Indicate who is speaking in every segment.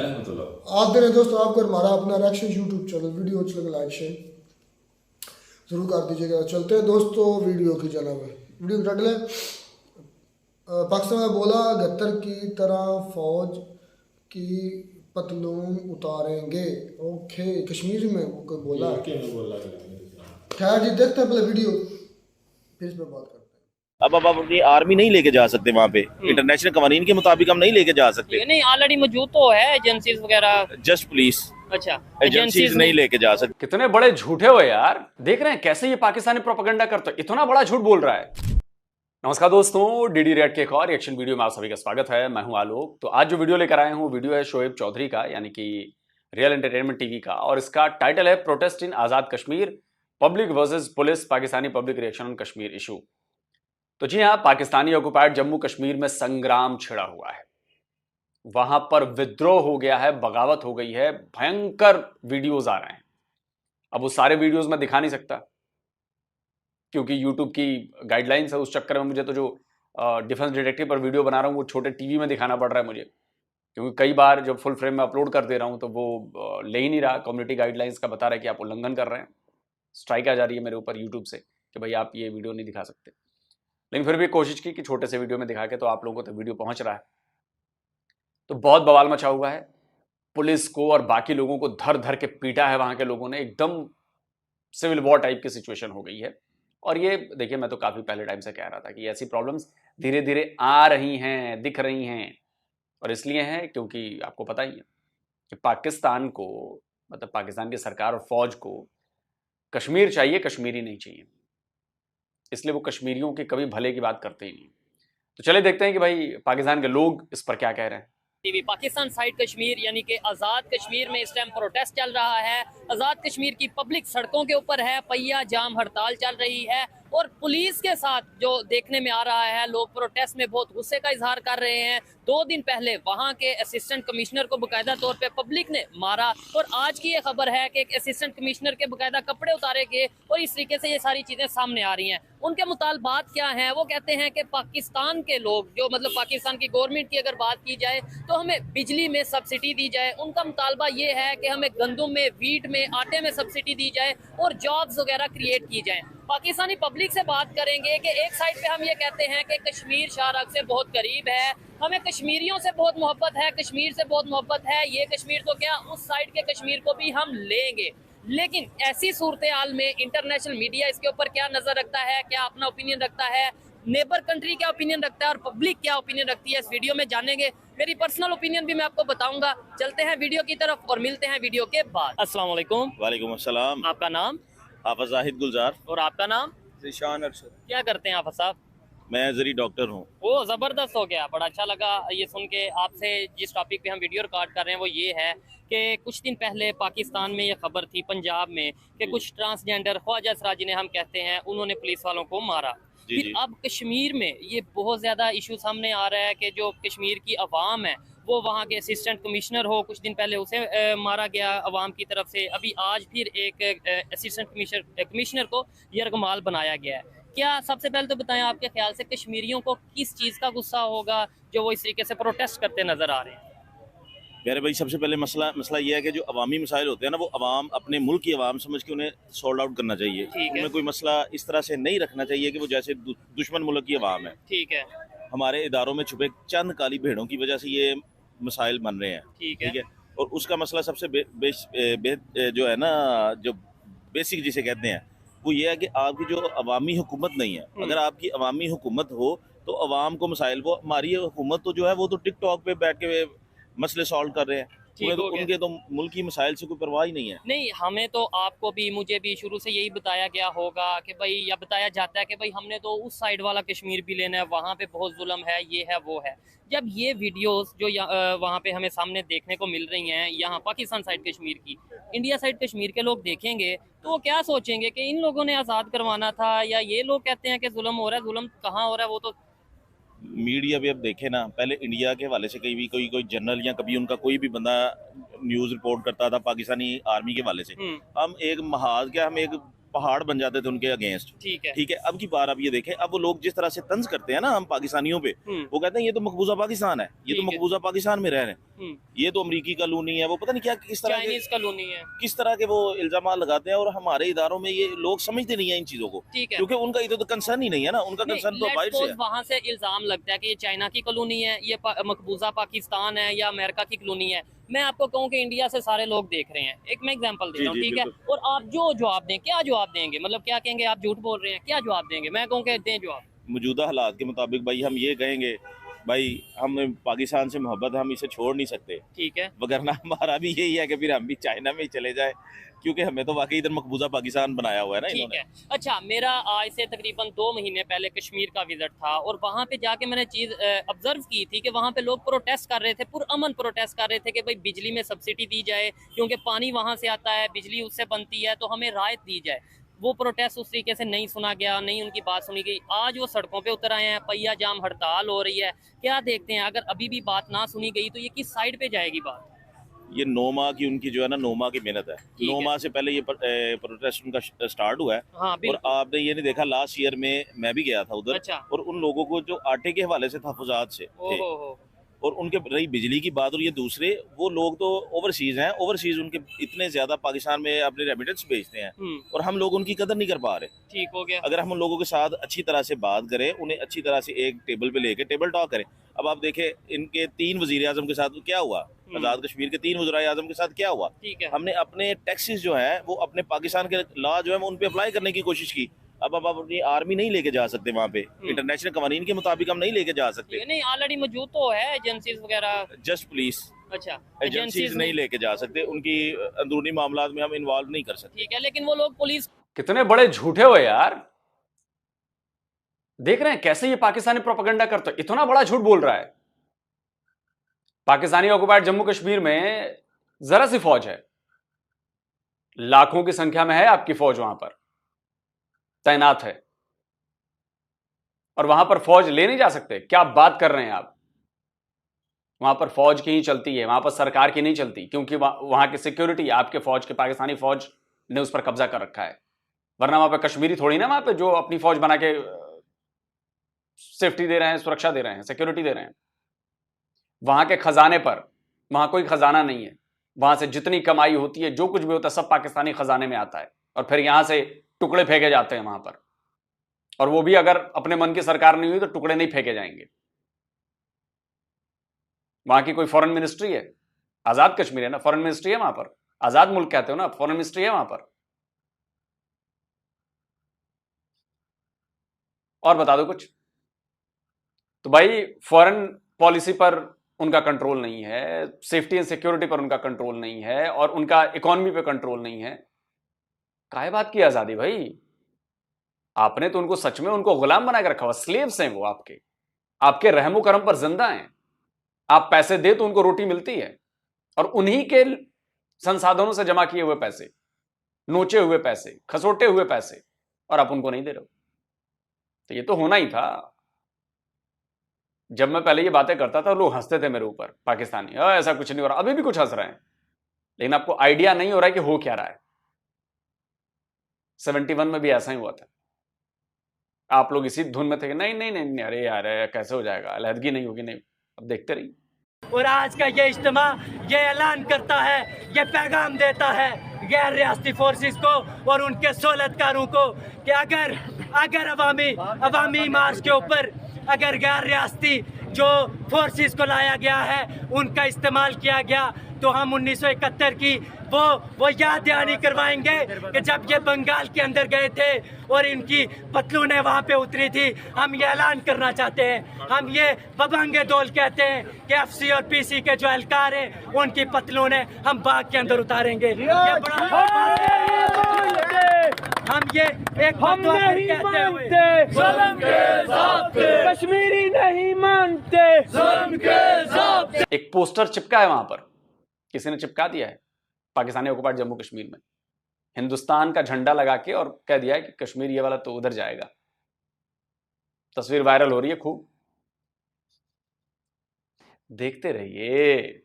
Speaker 1: आप दे रहे दोस्तों, आपको हमारा अपना रिएक्शन यूट्यूब चैनल वीडियो अच्छा लगे लाइक शेयर जरूर कर दीजिएगा। चलते हैं दोस्तों वीडियो की जानब में। वीडियो टाइटल है पाकिस्तान में बोला गद्दार की तरह फौज की पतलून उतारेंगे। ओके, कश्मीर में वो कोई बोला। खैर जी, देखते हैं पहले वीडियो, फिर इस पर बात करते हैं।
Speaker 2: अब अपनी आर्मी नहीं लेके जा सकते वहाँ पे, इंटरनेशनल कवानीन के मुताबिक हम नहीं लेके जा सकते।
Speaker 3: नहीं, ऑलरेडी मौजूद तो है एजेंसीज वगैरह,
Speaker 2: जस्ट पुलिस।
Speaker 3: अच्छा,
Speaker 2: एजेंसीज नहीं लेके जा सकते।
Speaker 4: कितने बड़े झूठे हो यार, देख रहे हैं कैसे ये पाकिस्तानी प्रोपेगेंडा करते हो, इतना बड़ा झूठ बोल रहा है। नमस्कार दोस्तों, डीडी रेड के एक और रिएक्शन वीडियो में आप सभी का स्वागत है। मैं हूं आलोक। तो आज जो वीडियो लेकर आए हूं, वीडियो है शोएब चौधरी का, यानी कि रियल एंटरटेनमेंट टीवी का, और इसका टाइटल है protest in Azad Kashmir, public versus police, Pakistani public reaction on Kashmir issue. तो जी हाँ, पाकिस्तानी ऑक्युपाइड जम्मू कश्मीर में संग्राम छिड़ा हुआ है, वहां पर विद्रोह हो गया है, बगावत हो गई है, भयंकर वीडियोज आ रहे हैं। अब वो सारे वीडियोज मैं दिखा नहीं सकता क्योंकि यूट्यूब की गाइडलाइंस है। उस चक्कर में मुझे तो जो डिफेंस डिटेक्टिव पर वीडियो बना रहा हूँ वो छोटे टीवी में दिखाना पड़ रहा है मुझे, क्योंकि कई बार जब फुल फ्रेम में अपलोड कर दे रहा हूँ तो वो ले ही नहीं रहा। कम्युनिटी गाइडलाइंस का बता रहा है कि आप उल्लंघन कर रहे हैं, स्ट्राइक आ जा रही है मेरे ऊपर यूट्यूब से कि भाई आप ये वीडियो नहीं दिखा सकते। लेकिन फिर भी कोशिश की कि छोटे से वीडियो में दिखा के तो आप लोगों तक वीडियो पहुंच रहा है। तो बहुत बवाल मचा हुआ है, पुलिस को और बाकी लोगों को धर धर के पीटा है वहां के लोगों ने, एकदम सिविल वॉर टाइप की सिचुएशन हो गई है। और ये देखिए, मैं तो काफी पहले टाइम से कह रहा था कि ऐसी प्रॉब्लम्स धीरे धीरे आ रही हैं, दिख रही हैं, और इसलिए हैं क्योंकि आपको पता ही है कि पाकिस्तान को, मतलब पाकिस्तान की सरकार और फौज को कश्मीर चाहिए, कश्मीरी नहीं चाहिए, इसलिए वो कश्मीरियों के कभी भले की बात करते ही नहीं। तो चले देखते हैं कि भाई पाकिस्तान के लोग इस पर क्या कह रहे हैं।
Speaker 3: टीवी पाकिस्तान साइड कश्मीर यानी कि आज़ाद कश्मीर में इस टाइम प्रोटेस्ट चल रहा है। आज़ाद कश्मीर की पब्लिक सड़कों के ऊपर है, पहिया जाम हड़ताल चल रही है, और पुलिस के साथ जो देखने में आ रहा है, लोग प्रोटेस्ट में बहुत गुस्से का इजहार कर रहे हैं। 2 दिन पहले वहां के असिस्टेंट कमिश्नर को बाकायदा तौर पे पब्लिक ने मारा, और आज की ये खबर है कि एक असिस्टेंट कमिश्नर के बाकायदा कपड़े उतारे गए, और इस तरीके से ये सारी चीजें सामने आ रही हैं। उनके मुतालबात क्या हैं? वो कहते हैं कि पाकिस्तान के लोग, जो मतलब पाकिस्तान की गवर्नमेंट की अगर बात की जाए तो हमें बिजली में सब्सिडी दी जाए। उनका मुतालबा ये है कि हमें गंदम में, वीट में, आटे में सब्सिडी दी जाए और जॉब्स वगैरह क्रिएट की जाए। पाकिस्तानी पब्लिक से बात करेंगे कि एक साइड पे हम ये कहते हैं कि कश्मीर शाहराग से बहुत करीब है, हमें कश्मीरियों से बहुत मोहब्बत है, कश्मीर से बहुत मोहब्बत है, ये कश्मीर तो क्या उस साइड के कश्मीर को भी हम लेंगे। लेकिन ऐसी सूरत हाल में इंटरनेशनल मीडिया इसके ऊपर क्या नजर रखता है, क्या अपना ओपिनियन रखता है, नेबर कंट्री क्या ओपिनियन रखता है और पब्लिक क्या ओपिनियन रखती है, इस वीडियो में जानेंगे। मेरी पर्सनल ओपिनियन भी मैं आपको बताऊंगा। चलते हैं वीडियो की तरफ और मिलते हैं वीडियो के बाद। अस्सलाम वालेकुम।
Speaker 2: वालेकुम अस्सलाम।
Speaker 3: आपका नाम?
Speaker 2: हाफिज जाहिद गुलजार।
Speaker 3: और आपका नाम?
Speaker 1: ज़ीशान अरशद।
Speaker 3: क्या करते हैं हाफिज साहब?
Speaker 2: मैं जरी डॉक्टर हूँ।
Speaker 3: वो ज़बरदस्त हो गया, बड़ा अच्छा लगा ये सुन के आपसे। जिस टॉपिक पे हम वीडियो रिकॉर्ड कर रहे हैं वो ये है कि कुछ दिन पहले पाकिस्तान में ये खबर थी, पंजाब में, कि कुछ ट्रांसजेंडर ख्वाजा सराजी ने हम कहते हैं, उन्होंने पुलिस वालों को मारा। फिर अब कश्मीर में ये बहुत ज़्यादा इशू सामने आ रहा है कि जो कश्मीर की अवाम है वो वहाँ के असिस्टेंट कमिश्नर हो, कुछ दिन पहले उसे मारा गया अवाम की तरफ से। अभी आज फिर एक असिस्टेंट कमिश्नर को यरगमाल बनाया गया है। क्या, सबसे पहले तो बताएं, आपके ख्याल से कश्मीरियों को किस चीज़ का गुस्सा होगा जो वो इस तरीके से प्रोटेस्ट करते नजर आ रहे हैं?
Speaker 2: मेरे भाई, सबसे पहले मसला ये है कि जो अवामी मसाइल होते हैं ना, वो अवाम अपने मुल्क की अवाम समझ के उन्हें सॉल्व आउट करना चाहिए। उनमें कोई मसला इस तरह से नहीं रखना चाहिए कि वो जैसे दुश्मन मुल्क की अवाम है।
Speaker 3: ठीक है।
Speaker 2: हमारे इदारों में छुपे चंद काली भेड़ों की वजह से ये मसाइल बन रहे हैं।
Speaker 3: ठीक है।
Speaker 2: और उसका मसला सबसे जो है ना, जो बेसिक जिसे कहते हैं, वो ये है कि आपकी जो अवामी हुकूमत नहीं है। अगर आपकी अवामी हुकूमत हो तो अवाम को मसाइल, वो हमारी हुकूमत तो जो है वो तो टिकटॉक पे बैठ के मसले सॉल्व कर रहे हैं, उनके तो मुल्क की मसाइल से कोई परवाह ही नहीं है।
Speaker 3: नहीं, हमें तो, आपको भी मुझे भी शुरू से यही बताया गया होगा कि भाई, या बताया जाता है कि भाई हमने तो उस साइड वाला कश्मीर भी लेना है, वहाँ पे बहुत जुल्म है, ये है वो है। जब ये वीडियोस जो वहाँ पे हमें सामने देखने को मिल रही हैं, यहाँ पाकिस्तान साइड कश्मीर की, इंडिया साइड कश्मीर के लोग देखेंगे तो वो क्या सोचेंगे कि इन लोगों ने आज़ाद करवाना था, या ये लोग कहते हैं कि जुल्म हो रहा है। जुल्म कहाँ हो रहा है वो तो
Speaker 2: मीडिया भी अब देखे ना, पहले इंडिया के हवाले से कहीं भी कोई जनरल या कभी उनका कोई भी बंदा न्यूज़ रिपोर्ट करता था पाकिस्तानी आर्मी के हवाले से, हम एक महाज क्या, हम एक पहाड़ बन जाते थे उनके अगेंस्ट।
Speaker 3: ठीक है।
Speaker 2: ठीक है, अब की बार आप ये देखें, अब वो लोग जिस तरह से तंज करते हैं ना हम पाकिस्तानियों पे, वो कहते हैं ये तो मकबूजा पाकिस्तान है, ये तो
Speaker 3: ठीक है।
Speaker 2: मकबूजा पाकिस्तान में रह रहे हैं, ये तो अमरीकी कॉलोनी है, वो पता नहीं क्या किस तरह के
Speaker 3: चाइनीज कॉलोनी है।
Speaker 2: किस तरह के वो इल्जाम लगाते हैं। और हमारे इदारों में ये लोग समझते नहीं है इन चीजों को,
Speaker 3: ठीक है।
Speaker 2: क्योंकि उनका इधर तो कंसर्न ही नहीं है ना, उनका कंसर्न तो बाहर से है।
Speaker 3: वहां से इल्जाम लगता है कि ये चाइना की कॉलोनी है, ये मकबूजा पाकिस्तान है या अमेरिका की कॉलोनी है। मैं आपको कहूँ कि इंडिया से सारे लोग देख रहे हैं, एक मैं एग्जांपल दे रहा हूँ,
Speaker 2: जी,
Speaker 3: ठीक है।
Speaker 2: बिल्कुल।
Speaker 3: और आप जो जवाब दें, क्या जवाब देंगे, मतलब क्या कहेंगे, आप झूठ बोल रहे हैं, क्या जवाब देंगे? मैं कहूँ कि दें जवाब।
Speaker 2: मौजूदा हालात के मुताबिक भाई हम ये कहेंगे, भाई हम पाकिस्तान से मोहब्बत है, हम इसे छोड़ नहीं सकते,
Speaker 3: ठीक है।
Speaker 2: वगरना हमारा भी यही है कि फिर हम भी चाइना में ही चले जाए, क्योंकि हमें तो वाकई इधर मकबूजा पाकिस्तान बनाया हुआ है ना
Speaker 3: ठीक
Speaker 2: इन्होंने।
Speaker 3: है। अच्छा, मेरा आज से तकरीबन 2 महीने पहले कश्मीर का विजिट था और वहाँ पे जाके मैंने चीज़ ऑब्जर्व की थी कि वहाँ पे लोग प्रोटेस्ट कर रहे थे, पुरअमन प्रोटेस्ट कर रहे थे कि भाई बिजली में सब्सिडी दी जाए, क्योंकि पानी वहाँ से आता है, बिजली उससे बनती है, तो हमें राहत दी जाए। वो प्रोटेस्ट उस तरीके से नहीं सुना गया, नहीं उनकी बात सुनी गई। आज वो सड़कों पे उतर आए हैं, पहिया जाम हड़ताल हो रही है। क्या देखते हैं, अगर अभी भी बात ना सुनी गई तो ये किस साइड पे जाएगी बात?
Speaker 2: ये 9 माह की उनकी जो है ना, 9 माह की मेहनत है। 9 माह से पहले ये प्रोटेस्ट उनका स्टार्ट हुआ है।
Speaker 3: हाँ,
Speaker 2: और आपने ये नहीं देखा, लास्ट ईयर में मैं भी गया था उधर।
Speaker 3: अच्छा।
Speaker 2: और उन लोगों को जो आटे के हवाले से तहफ़्फ़ुज़ात से थे,
Speaker 3: ओहो।
Speaker 2: और उनके रही बिजली की बात, और ये दूसरे वो लोग तो ओवरसीज हैं, ओवरसीज उनके इतने ज्यादा पाकिस्तान में अपने रेमिटेंस भेजते हैं, और हम लोग उनकी कदर नहीं कर पा रहे।
Speaker 3: ठीक हो गया।
Speaker 2: अगर हम उन लोगों के साथ अच्छी तरह से बात करें, उन्हें अच्छी तरह से एक टेबल पे लेके टेबल टॉक करें। अब आप देखें इनके 3 वजीर आजम के साथ क्या हुआ, आज़ाद कश्मीर के 3 वज़ीर आज़म के साथ क्या हुआ।
Speaker 3: ठीक है।
Speaker 2: हमने अपने टैक्सेस जो है वो अपने पाकिस्तान के लॉ जो है वो उन पे अप्लाई करने की कोशिश की। अब आप अपनी आर्मी नहीं लेके जा सकते वहाँ पे, इंटरनेशनल कवानीन के मुताबिक हम नहीं लेके जा सकते।
Speaker 3: नहीं, ऑलरेडी मौजूद तो है एजेंसीज वगैरह।
Speaker 2: जस्ट पुलिस
Speaker 3: अच्छा,
Speaker 2: एजेंसीज नहीं लेके जा सकते, उनकी अंदरूनी मामलात में हम इन्वॉल्व नहीं कर सकते।
Speaker 3: ठीक है, लेकिन वो लोग पुलिस।
Speaker 4: कितने बड़े झूठे हो यार। देख रहे हैं कैसे ये पाकिस्तानी प्रोपेगेंडा करते, इतना बड़ा झूठ बोल रहा है। पाकिस्तानी ऑक्युपाइड जम्मू कश्मीर में जरा सी फौज है, लाखों की संख्या में है आपकी फौज वहां पर तैनात है, और वहां पर फौज ले नहीं जा सकते? क्या बात कर रहे हैं आप? वहां पर फौज की ही चलती है, वहां पर सरकार की नहीं चलती, क्योंकि वहां की सिक्योरिटी आपके फौज के, पाकिस्तानी फौज ने उस पर कब्जा कर रखा है। वरना वहां पर कश्मीरी थोड़ी ना वहां पर जो अपनी फौज बना के सेफ्टी दे रहे हैं, सुरक्षा दे रहे हैं, सिक्योरिटी दे रहे हैं। वहां के खजाने पर, वहां कोई खजाना नहीं है, वहां से जितनी कमाई होती है, जो कुछ भी होता है, सब पाकिस्तानी खजाने में आता है, और फिर यहां से टुकड़े फेंके जाते हैं वहां पर। और वो भी अगर अपने मन की सरकार नहीं हुई तो टुकड़े नहीं फेंके जाएंगे। वहां की कोई फॉरेन मिनिस्ट्री है? आजाद कश्मीर है ना, फॉरेन मिनिस्ट्री है वहां पर। आजाद मुल्क कहते हो ना, फॉरेन मिनिस्ट्री है वहां पर। और बता दो कुछ। तो भाई फॉरेन पॉलिसी पर उनका कंट्रोल नहीं है, सेफ्टी एंड सिक्योरिटी पर उनका कंट्रोल नहीं है, और उनका इकोनॉमी पे कंट्रोल नहीं है। काहे बात की आजादी भाई? आपने तो उनको सच में उनको गुलाम बना के रखा हुआ, स्लेव्स हैं वो आपके, आपके रहमो करम पर जिंदा हैं। आप पैसे दे तो उनको रोटी मिलती है, और उन्हीं के संसाधनों से जमा किए हुए पैसे, नोचे हुए पैसे, खसोटे हुए पैसे, और आप उनको नहीं दे रहे हो। तो ये तो होना ही था। जब मैं पहले ये बातें करता था लोग हंसते थे मेरे ऊपर, पाकिस्तानी, ऐसा कुछ नहीं हो रहा। अभी भी कुछ हंस रहे हैं, लेकिन आपको आइडिया नहीं हो रहा है कि हो क्या रहा है। 71 में भी ऐसा ही हुआ था। आप लोग इसी धुन में थे कि नहीं नहीं नहीं, नहीं अरे यार कैसे हो जाएगा, अलहदगी नहीं होगी। नहीं, अब देखते रहिए।
Speaker 5: और आज का ये इज्तिमा ये ऐलान करता है, ये पैगाम देता है गैर रियासती फोर्सेस को और उनके सहूलतकारों को कि अगर अवामी मार्च के ऊपर अगर गैर रियासती जो फोर्सेस को लाया गया है उनका इस्तेमाल किया गया, तो हम 1971 की वो याद दहानी करवाएंगे कि जब ये बंगाल के अंदर गए थे और इनकी पतलूनें वहाँ पे उतरी थी। हम ये ऐलान करना चाहते हैं, हम ये बबंगे दौल कहते हैं कि एफसी और पीसी के जो एहलकार हैं उनकी पतलूनें हम बाग के अंदर उतारेंगे। हम ये एक कहते हुए
Speaker 6: कश्मीरी नहीं मानते।
Speaker 4: एक पोस्टर चिपका है वहां पर, किसी ने चिपका दिया है पाकिस्तानी ऑक्युपाइड जम्मू कश्मीर में, हिंदुस्तान का झंडा लगा के, और कह दिया है कि कश्मीर ये वाला तो उधर जाएगा। तस्वीर वायरल हो रही है खूब, देखते रहिए।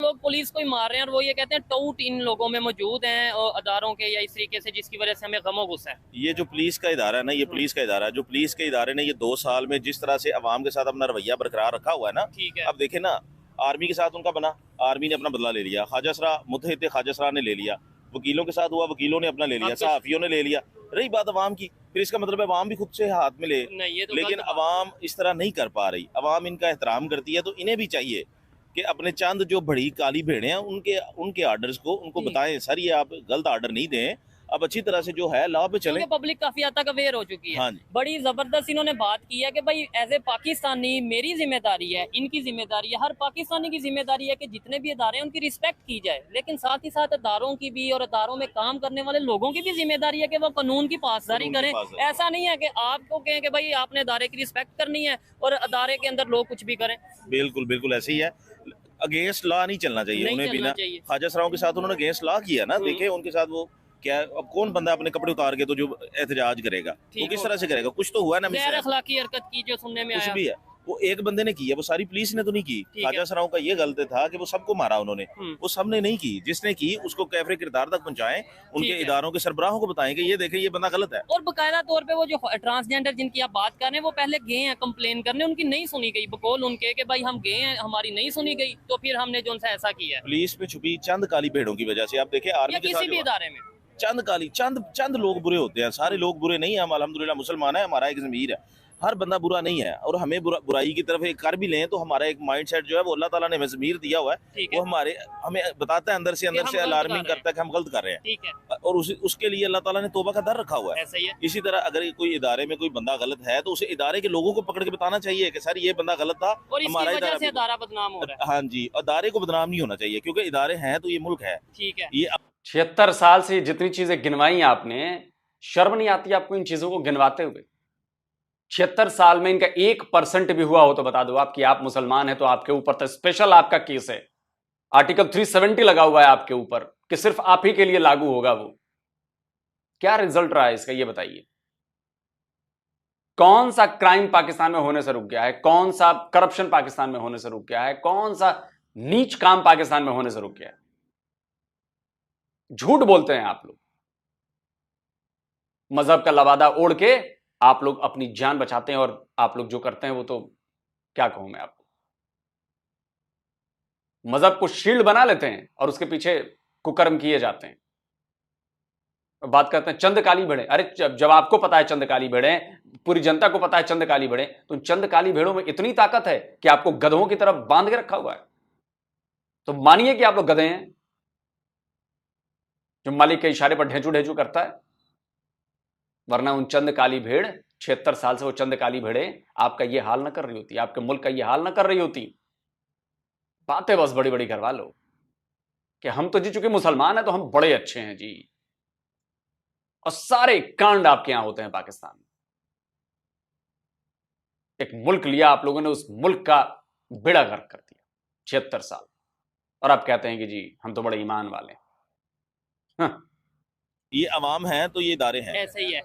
Speaker 3: लोग पुलिस को ही मार रहे हैं और वो ये कहते हैं टूट इन लोगों में मौजूद हैं और अदारों के या इस तरीके से, जिसकी वजह से हमें गमो गुस्सा है।
Speaker 2: ये जो पुलिस का इदारा है ना, ये पुलिस का इदारा है, जो पुलिस के इदारे ने ये 2 साल में जिस तरह से अवाम के साथ अपना रवैया बरकरार रखा हुआ है ना,
Speaker 3: ठीक है।
Speaker 2: अब देखे ना, आर्मी के साथ उनका बना, आर्मी ने अपना बदला ले लिया, ख्वाजा मुत्तहिद ख्वाजा ने ले लिया, वकीलों के साथ हुआ, वकीलों ने अपना ले लिया, सहाफियों ने ले लिया। रही बात अवाम की, फिर इसका मतलब है अवाम भी खुद से हाथ में ले,
Speaker 3: नहीं, ये तो
Speaker 2: लेकिन
Speaker 3: गलत बात
Speaker 2: अवाम इस तरह नहीं कर पा रही। अवाम इनका एहतराम करती है, तो इन्हें भी चाहिए कि अपने चंद जो बड़ी काली भेड़े हैं उनके आर्डर्स को उनको बताएं, सर ये आप गलत आर्डर नहीं दें, अब अच्छी तरह से जो है लॉ पे चलें।
Speaker 3: क्योंकि पब्लिक काफी हद तक अवेयर हो चुकी है।
Speaker 2: हाँ जी।
Speaker 3: बड़ी जबरदस्त इन्होंने बात की है कि भाई एज ए पाकिस्तानी मेरी जिम्मेदारी है, इनकी जिम्मेदारी है, हर पाकिस्तानी की जिम्मेदारी है कि जितने भी अदारे हैं उनकी रिस्पेक्ट की जाए, लेकिन साथ ही साथ अदारों की भी और अदारों में काम करने वाले लोगों की भी जिम्मेदारी है कि वो कानून की पासदारी करें। ऐसा नहीं है कि आपको कहें कि भाई आपने अदारे की रिस्पेक्ट करनी है और अदारे के अंदर लोग कुछ भी करें।
Speaker 2: बिल्कुल बिल्कुल ऐसे ही है, अगेंस्ट लॉ नहीं चलना चाहिए
Speaker 3: नहीं
Speaker 2: उन्हें भी
Speaker 3: चलना
Speaker 2: ना।
Speaker 3: चाहिए।
Speaker 2: ख्वाजा सराओं के साथ उन्होंने अगेंस्ट लॉ किया ना, देखे उनके साथ वो क्या, अब कौन बंदा अपने कपड़े उतार के तो जो एहतजाज करेगा वो किस तरह से करेगा, कुछ तो हुआ ना
Speaker 3: गैर
Speaker 2: मिसहैप,
Speaker 3: अखलाकी हरकत की जो सुनने में
Speaker 2: कुछ
Speaker 3: आया।
Speaker 2: भी है। वो एक बंदे ने की है, वो सारी पुलिस ने तो नहीं की।
Speaker 3: है।
Speaker 2: ख्वाजा सराओं का ये गलत था कि वो सबको मारा उन्होंने, वो सबने नहीं की, जिसने की उसको कैफरे किरदार तक पहुंचाएं, उनके
Speaker 3: ठीक है।
Speaker 2: इदारों के सरबराहों को बताएं कि ये देखें ये बंदा गलत है।
Speaker 3: और बकायदा तौर पे वो जो ट्रांसजेंडर जिनकी आप बात कर रहे हैं वो पहले गए हैं कंप्लेन करने, उनकी नहीं सुनी गई, बकौल उनके कि भाई हम गए हैं हमारी नहीं सुनी गई, तो फिर हमने जो उनसे ऐसा किया है।
Speaker 2: पुलिस में छुपी चंद काली भेड़ों की वजह से आप देखें आर्मी
Speaker 3: या
Speaker 2: के साथ
Speaker 3: किसी भी
Speaker 2: जो-
Speaker 3: इदारे में
Speaker 2: चंद लोग बुरे होते हैं, सारे लोग बुरे नहीं है। हम अल्हम्दुलिल्लाह मुसलमान है, हमारा एक ज़मीर है, हर बंदा बुरा नहीं है, और हमें बुराई की तरफ एक कर भी लें तो हमारा एक माइंड सेट जो है वो अल्लाह ताला ने हमें ज़मीर दिया हुआ है,
Speaker 3: ठीक है।
Speaker 2: वो हमें बताता है अंदर से
Speaker 3: हम गलत
Speaker 2: अलार्मिंग
Speaker 3: कर रहे हैं।
Speaker 2: करता है कि हम गलत कर रहे हैं,
Speaker 3: ठीक है,
Speaker 2: और उसके लिए अल्लाह ताला ने तौबा का दर रखा हुआ है।
Speaker 3: ऐसा ही है।
Speaker 2: इसी तरह अगर कोई इदारे में कोई बंदा गलत है तो उसे इदारे के लोगों को पकड़ के बताना चाहिए कि सर ये बंदा गलत था,
Speaker 3: और इसकी
Speaker 2: हमारा
Speaker 3: वजह से
Speaker 2: इदारा
Speaker 3: अदारा बदनाम हो रहा है।
Speaker 2: हाँ जी, इदारे को बदनाम नहीं होना चाहिए, क्योंकि इदारे हैं तो ये मुल्क है।
Speaker 3: ठीक है।
Speaker 2: ये
Speaker 4: 76 साल से जितनी चीजें गिनवाई आपने, शर्म नहीं आती आपको इन चीजों को गिनवाते हुए? 76 साल में इनका 1% भी हुआ हो तो बता दो आप कि आप मुसलमान हैं तो आपके ऊपर तो स्पेशल आपका केस है, आर्टिकल 370 लगा हुआ है आपके ऊपर कि सिर्फ आप ही के लिए लागू होगा वो। क्या रिजल्ट रहा है इसका, ये बताइए। कौन सा क्राइम पाकिस्तान में होने से रुक गया है, कौन सा करप्शन पाकिस्तान में होने से रुक गया है, कौन सा नीच काम पाकिस्तान में होने से रुक गया है? झूठ बोलते हैं आप लोग, मजहब का लबादा ओढ़ के आप लोग अपनी जान बचाते हैं, और आप लोग जो करते हैं वो तो क्या कहूं मैं आपको। मजहब को शील्ड बना लेते हैं और उसके पीछे कुकर्म किए जाते हैं। बात करते हैं चंद काली भेड़े। अरे जब आपको पता है चंद काली भेड़े, पूरी जनता को पता है चंद काली भेड़े, तो चंद काली भेड़ों में इतनी ताकत है कि आपको गधों की तरफ बांध के रखा हुआ है। तो मानिए कि आप लोग गधे हैं, जो मालिक के इशारे पर ढेंचू ढेंचू करता है, वरना उन चंद काली भेड़ 76 साल से वो चंद काली भेड़े आपका ये हाल ना कर रही होती, आपके मुल्क का ये हाल ना कर रही होती। बातें बस बड़ी बड़ी करवा लो कि हम तो जी चुके मुसलमान हैं तो हम बड़े अच्छे हैं जी, और सारे कांड आपके यहां होते हैं पाकिस्तान में। एक मुल्क लिया आप लोगों ने, उस मुल्क का बेड़ा गर्क कर दिया 76 साल, और आप कहते हैं कि जी हम तो बड़े ईमान वाले हैं।
Speaker 2: ये अवाम है तो ये इदारे हैं।
Speaker 3: ऐसा ही है।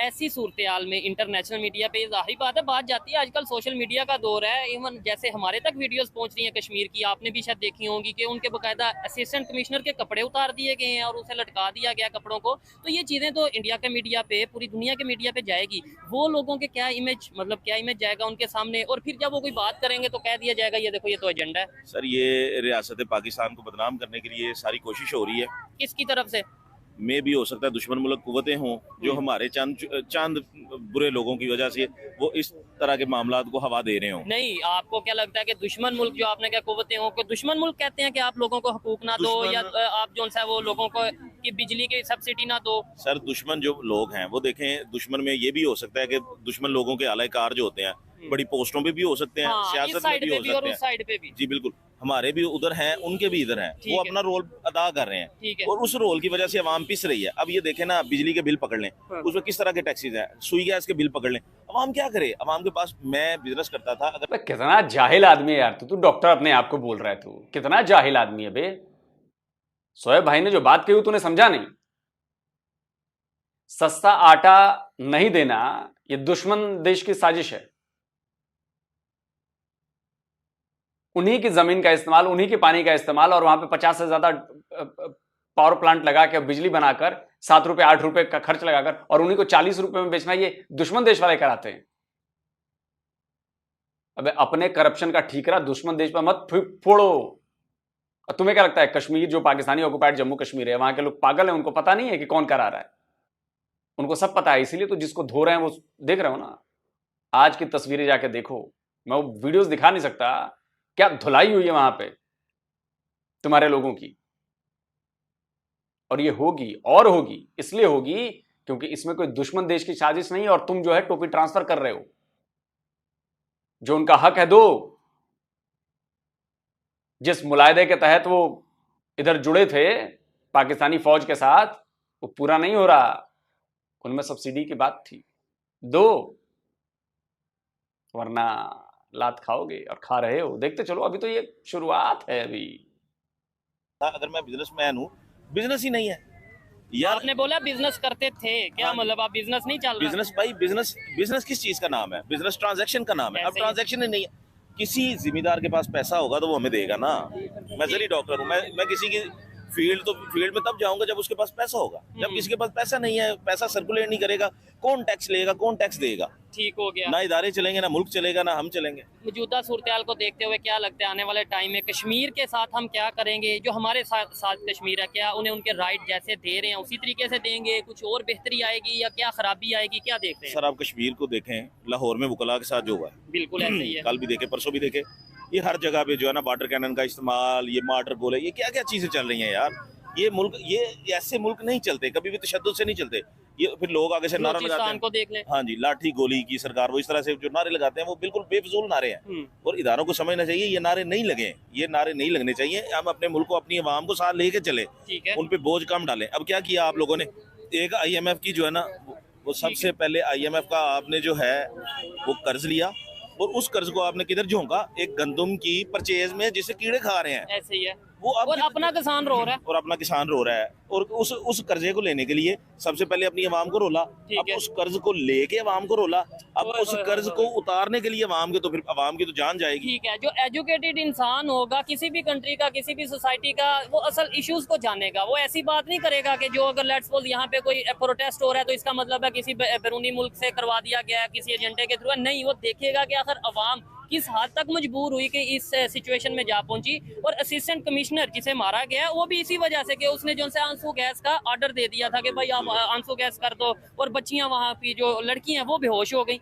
Speaker 3: ऐसी सूरत हाल में इंटरनेशनल मीडिया पे जाहिर बात है बात जाती है। आजकल सोशल मीडिया का दौर है, इवन जैसे हमारे तक वीडियोस पहुंच रही हैं कश्मीर की, आपने भी शायद देखी होंगी कि उनके बकायदा असिस्टेंट कमिश्नर के कपड़े उतार दिए गए हैं और उसे लटका दिया गया कपड़ों को। तो ये चीज़ें तो इंडिया के मीडिया पे, पूरी दुनिया के मीडिया पे जाएगी, वो लोगों के क्या इमेज, मतलब क्या इमेज जाएगा उनके सामने, और फिर जब वो कोई बात करेंगे तो कह दिया जाएगा ये देखो ये तो एजेंडा है।
Speaker 2: सर ये रियासत पाकिस्तान को बदनाम करने के लिए सारी कोशिश हो रही है,
Speaker 3: किसकी तरफ से?
Speaker 2: में भी हो सकता है दुश्मन मुल्क कुव्वतें हों जो हमारे चंद बुरे लोगों की वजह से वो इस तरह के मामलात को हवा दे रहे हों।
Speaker 3: नहीं, आपको क्या लगता है कि दुश्मन मुल्क, जो आपने क्या कुव्वतें हो, कि दुश्मन मुल्क कहते हैं कि आप लोगों को हकूक ना दो, या आप जो सा वो लोगों को कि बिजली की सब्सिडी ना दो?
Speaker 2: सर दुश्मन जो लोग हैं वो देखें, दुश्मन में ये भी हो सकता है कि दुश्मन लोगों के आलाकार जो होते हैं बड़ी पोस्टों पे भी हो सकते हैं,
Speaker 3: हाँ,
Speaker 2: सियासत
Speaker 3: इस
Speaker 2: में
Speaker 3: साइड
Speaker 2: भी
Speaker 3: पे
Speaker 2: हो
Speaker 3: भी और
Speaker 2: सकते
Speaker 3: उस
Speaker 2: हैं।
Speaker 3: साइड पे भी।
Speaker 2: जी बिल्कुल, हमारे भी उधर हैं, उनके भी इधर हैं, वो
Speaker 3: है।
Speaker 2: अपना रोल अदा कर रहे हैं,
Speaker 3: ठीक है।
Speaker 2: और उस रोल की वजह से अवाम पिस रही है। अब ये देखें ना, बिजली के बिल पकड़ लें, उसमें किस तरह के टैक्सेस हैं, सुई गैस के बिल पकड़ लें, अवाम क्या करे? अवाम के पास, मैं बिजनेस करता था, अगर
Speaker 4: कितना जाहिल आदमी है यार तू डॉक्टर अपने आप को बोल रहा है, तू कितना जाहिल आदमी है बे। सोएब भाई ने जो बात कही तूने समझा नहीं। सस्ता आटा नहीं देना ये दुश्मन देश की साजिश है। उन्हीं की जमीन का इस्तेमाल, उन्हीं के पानी का इस्तेमाल, और वहां पे 50 से ज्यादा पावर प्लांट लगा के बिजली बनाकर 7 रुपए 8 रुपए का खर्च लगाकर और उन्हीं को 40 रुपए में बेचना, ये दुश्मन देश वाले कराते हैं। अबे अपने करप्शन का ठीकरा दुश्मन देश पर मत फोड़ो। और तुम्हें क्या लगता है कश्मीर जो पाकिस्तानी ऑक्युपाइड जम्मू कश्मीर है, वहां के लोग पागल हैं? उनको पता नहीं है कि कौन करा रहा है? उनको सब पता है, इसीलिए तो जिसको धो रहे हैं वो देख रहे हो ना। आज की तस्वीरें जाके देखो, मैं वो वीडियोस दिखा नहीं सकता, क्या धुलाई हुई है वहां पे तुम्हारे लोगों की। और ये होगी और होगी, इसलिए होगी क्योंकि इसमें कोई दुश्मन देश की साजिश नहीं है और तुम जो है टोपी ट्रांसफर कर रहे हो। जो उनका हक है दो। जिस मुलायदे के तहत वो इधर जुड़े थे पाकिस्तानी फौज के साथ, वो पूरा नहीं हो रहा। उनमें सब्सिडी की बात थी, दो, वरना लात खाओगे और खा रहे हो। देखते चलो, अभी तो ये शुरुआत है। अभी
Speaker 2: अगर मैं बिजनेसमैन हूँ, बिजनेस ही नहीं है यार।
Speaker 3: आपने बोला बिजनेस करते थे, क्या मतलब आप बिजनेस नहीं चल रहा?
Speaker 2: बिजनेस भाई, बिजनेस किस चीज का नाम है? बिजनेस ट्रांजैक्शन का नाम है। अब
Speaker 3: ऐसे ही।
Speaker 2: ट्रांजैक्शन ही नहीं है। किसी जिम्मेदार के पास पैसा होगा तो वो हमें देगा ना। मैं जरी डॉक्टर हूँ, मैं किसी की फील्ड में तब जाऊंगा जब उसके पास पैसा होगा। जब किसी के पास पैसा नहीं है, पैसा सर्कुलेट नहीं करेगा, कौन टैक्स लेगा, कौन टैक्स देगा?
Speaker 3: ठीक हो गया।
Speaker 2: ना इदारे चलेंगे, ना मुल्क चलेगा, ना हम चलेंगे।
Speaker 3: मौजूदा सूरत को देखते हुए क्या लगता है आने वाले टाइम में कश्मीर के साथ हम क्या करेंगे? जो हमारे साथ कश्मीर है, क्या उन्हें उनके राइट जैसे दे रहे हैं उसी तरीके से देंगे? कुछ और बेहतरी आएगी या क्या खराबी आएगी, क्या देखते हैं?
Speaker 2: सर आप कश्मीर को देखें, लाहौर में वकला के साथ जो हुआ है,
Speaker 3: बिल्कुल ऐसे ही है।
Speaker 2: कल भी देखे, परसों भी देखे, ये हर जगह पे जो है ना वाटर कैनन का इस्तेमाल, ये मार्टर गोले, ये क्या क्या चीजें चल रही हैं यार। ये मुल्क, ये ऐसे मुल्क नहीं चलते, कभी भी तशद्दुद से नहीं चलते। ये फिर लोग आगे से नारा लगाते
Speaker 3: बलूचिस्तान
Speaker 2: हैं,
Speaker 3: को देख ले।
Speaker 2: हाँ जी, लाठी गोली की सरकार, वो इस तरह से जो नारे लगाते हैं वो बिल्कुल बेफजूल नारे हैं। और इदारों को समझना चाहिए ये नारे नहीं लगे, ये नारे नहीं लगने चाहिए। हम अपने मुल्क को, अपनी आवाम को साथ लेके चले,
Speaker 3: ठीक है।
Speaker 2: उन पे बोझ कम डालें। अब क्या किया आप लोगों ने? एक IMF की जो है ना, वो सबसे पहले IMF का आपने जो है वो कर्ज लिया और उस कर्ज को आपने किधर झोंका? एक गंदम की परचेज में, जिसे कीड़े खा रहे हैं।
Speaker 3: ऐसे ही है।
Speaker 2: वो अब
Speaker 3: और अपना किसान रो रहा है।
Speaker 2: और अपना किसान रो रहा है। और उस कर्जे को लेने के लिए सबसे पहले अपनी आवाम को रोला, अब
Speaker 3: है।
Speaker 2: उस कर्ज को लेके आवाम को रोला, अब
Speaker 3: ओए
Speaker 2: उस
Speaker 3: होए
Speaker 2: कर्ज
Speaker 3: होए
Speaker 2: को उतारने के लिए आवाम के, तो फिर आवाम की तो जान जाएगी।
Speaker 3: ठीक है। जो एजुकेटेड इंसान होगा किसी भी कंट्री का, किसी भी सोसाइटी का, वो असल इश्यूज को जानेगा। वो ऐसी बात नहीं करेगा कि जो अगर लेट्स सपोज यहाँ पे कोई प्रोटेस्ट हो रहा है तो इसका मतलब है किसी बैरूनी मुल्क से करवा दिया गया है, किसी एजेंडे के थ्रू है। नहीं, वो देखेगा कि आखिर अवाम किस हद तक मजबूर हुई कि इस सिचुएशन में जा पहुंची। और असिस्टेंट कमिश्नर जिसे मारा गया वो भी इसी वजह से कि उसने जो से आंसू गैस का ऑर्डर दे दिया था कि भाई आप आंसू गैस कर दो, और बच्चियां वहाँ की जो लड़कियां हैं वो बेहोश हो गई।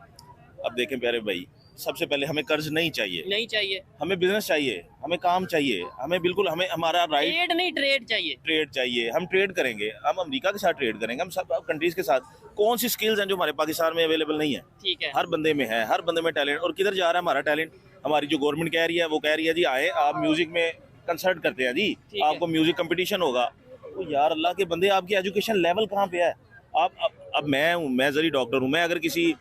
Speaker 2: अब देखें प्यारे भाई, सबसे पहले हमें कर्ज नहीं चाहिए,
Speaker 3: नहीं चाहिए।
Speaker 2: हमें बिजनेस चाहिए, हमें काम चाहिए, हमें बिल्कुल, हमें हमारा राइट,
Speaker 3: ट्रेड नहीं, ट्रेड चाहिए।
Speaker 2: ट्रेड चाहिए। हम ट्रेड करेंगे, हम अमेरिका के साथ ट्रेड करेंगे, हम सब कंट्रीज के साथ। कौन सी स्किल्स हैं जो हमारे पाकिस्तान में अवेलेबल नहीं है?
Speaker 3: ठीक है।
Speaker 2: हर बंदे में है, हर बंदे में टैलेंट। और किधर जा रहा है हमारा टैलेंट? हमारी जो गवर्नमेंट कह रही है, वो कह रही है जी आए आप म्यूजिक में कंसर्ट करते हैं जी, आपको म्यूजिक कंपटीशन होगा। तो यार अल्लाह के बंदे, आपकी एजुकेशन लेवल कहाँ पे है? अब मैं जरी डॉक्टर हूँ, मैं अगर किसी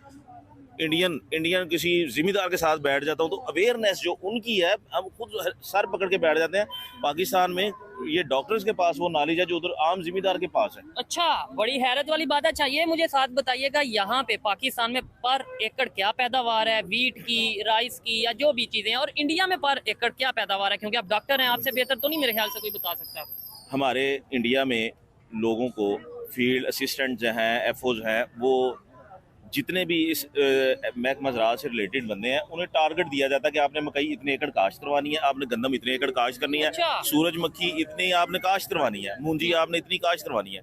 Speaker 2: इंडियन किसी जिम्मेदार के साथ बैठ जाता हूँ तो अवेयरनेस जो उनकी है, हम खुद सर पकड़ के बैठ जाते हैं। पाकिस्तान में ये डॉक्टर्स के पास वो नॉलेज है जो उधर आम जिम्मेदार के पास है।
Speaker 3: अच्छा, बड़ी हैरत वाली बात है। चाहिए मुझे साथ बताइएगा, यहाँ पे पाकिस्तान में पर एकड़ क्या पैदावार है वीट की, राइस की, या जो भी चीजें हैं, और इंडिया में पर एकड़ क्या पैदावार है? क्योंकि आप डॉक्टर हैं, आपसे बेहतर तो नहीं मेरे ख्याल से कोई बता सकता।
Speaker 2: हमारे इंडिया में लोगों को फील्ड असिस्टेंट जो हैं, FOs हैं, वो जितने भी इस महकमा ज़राअत से रिलेटेड बंदे हैं, उन्हें टारगेट दिया जाता है कि आपने मकई इतने एकड़ काश्त करवानी है, आपने गंदम इतने एकड़ काश्त करनी है,
Speaker 3: अच्छा।
Speaker 2: सूरजमुखी इतनी आपने काश्त करवानी है, मूंजी आपने इतनी काश्त करवानी है,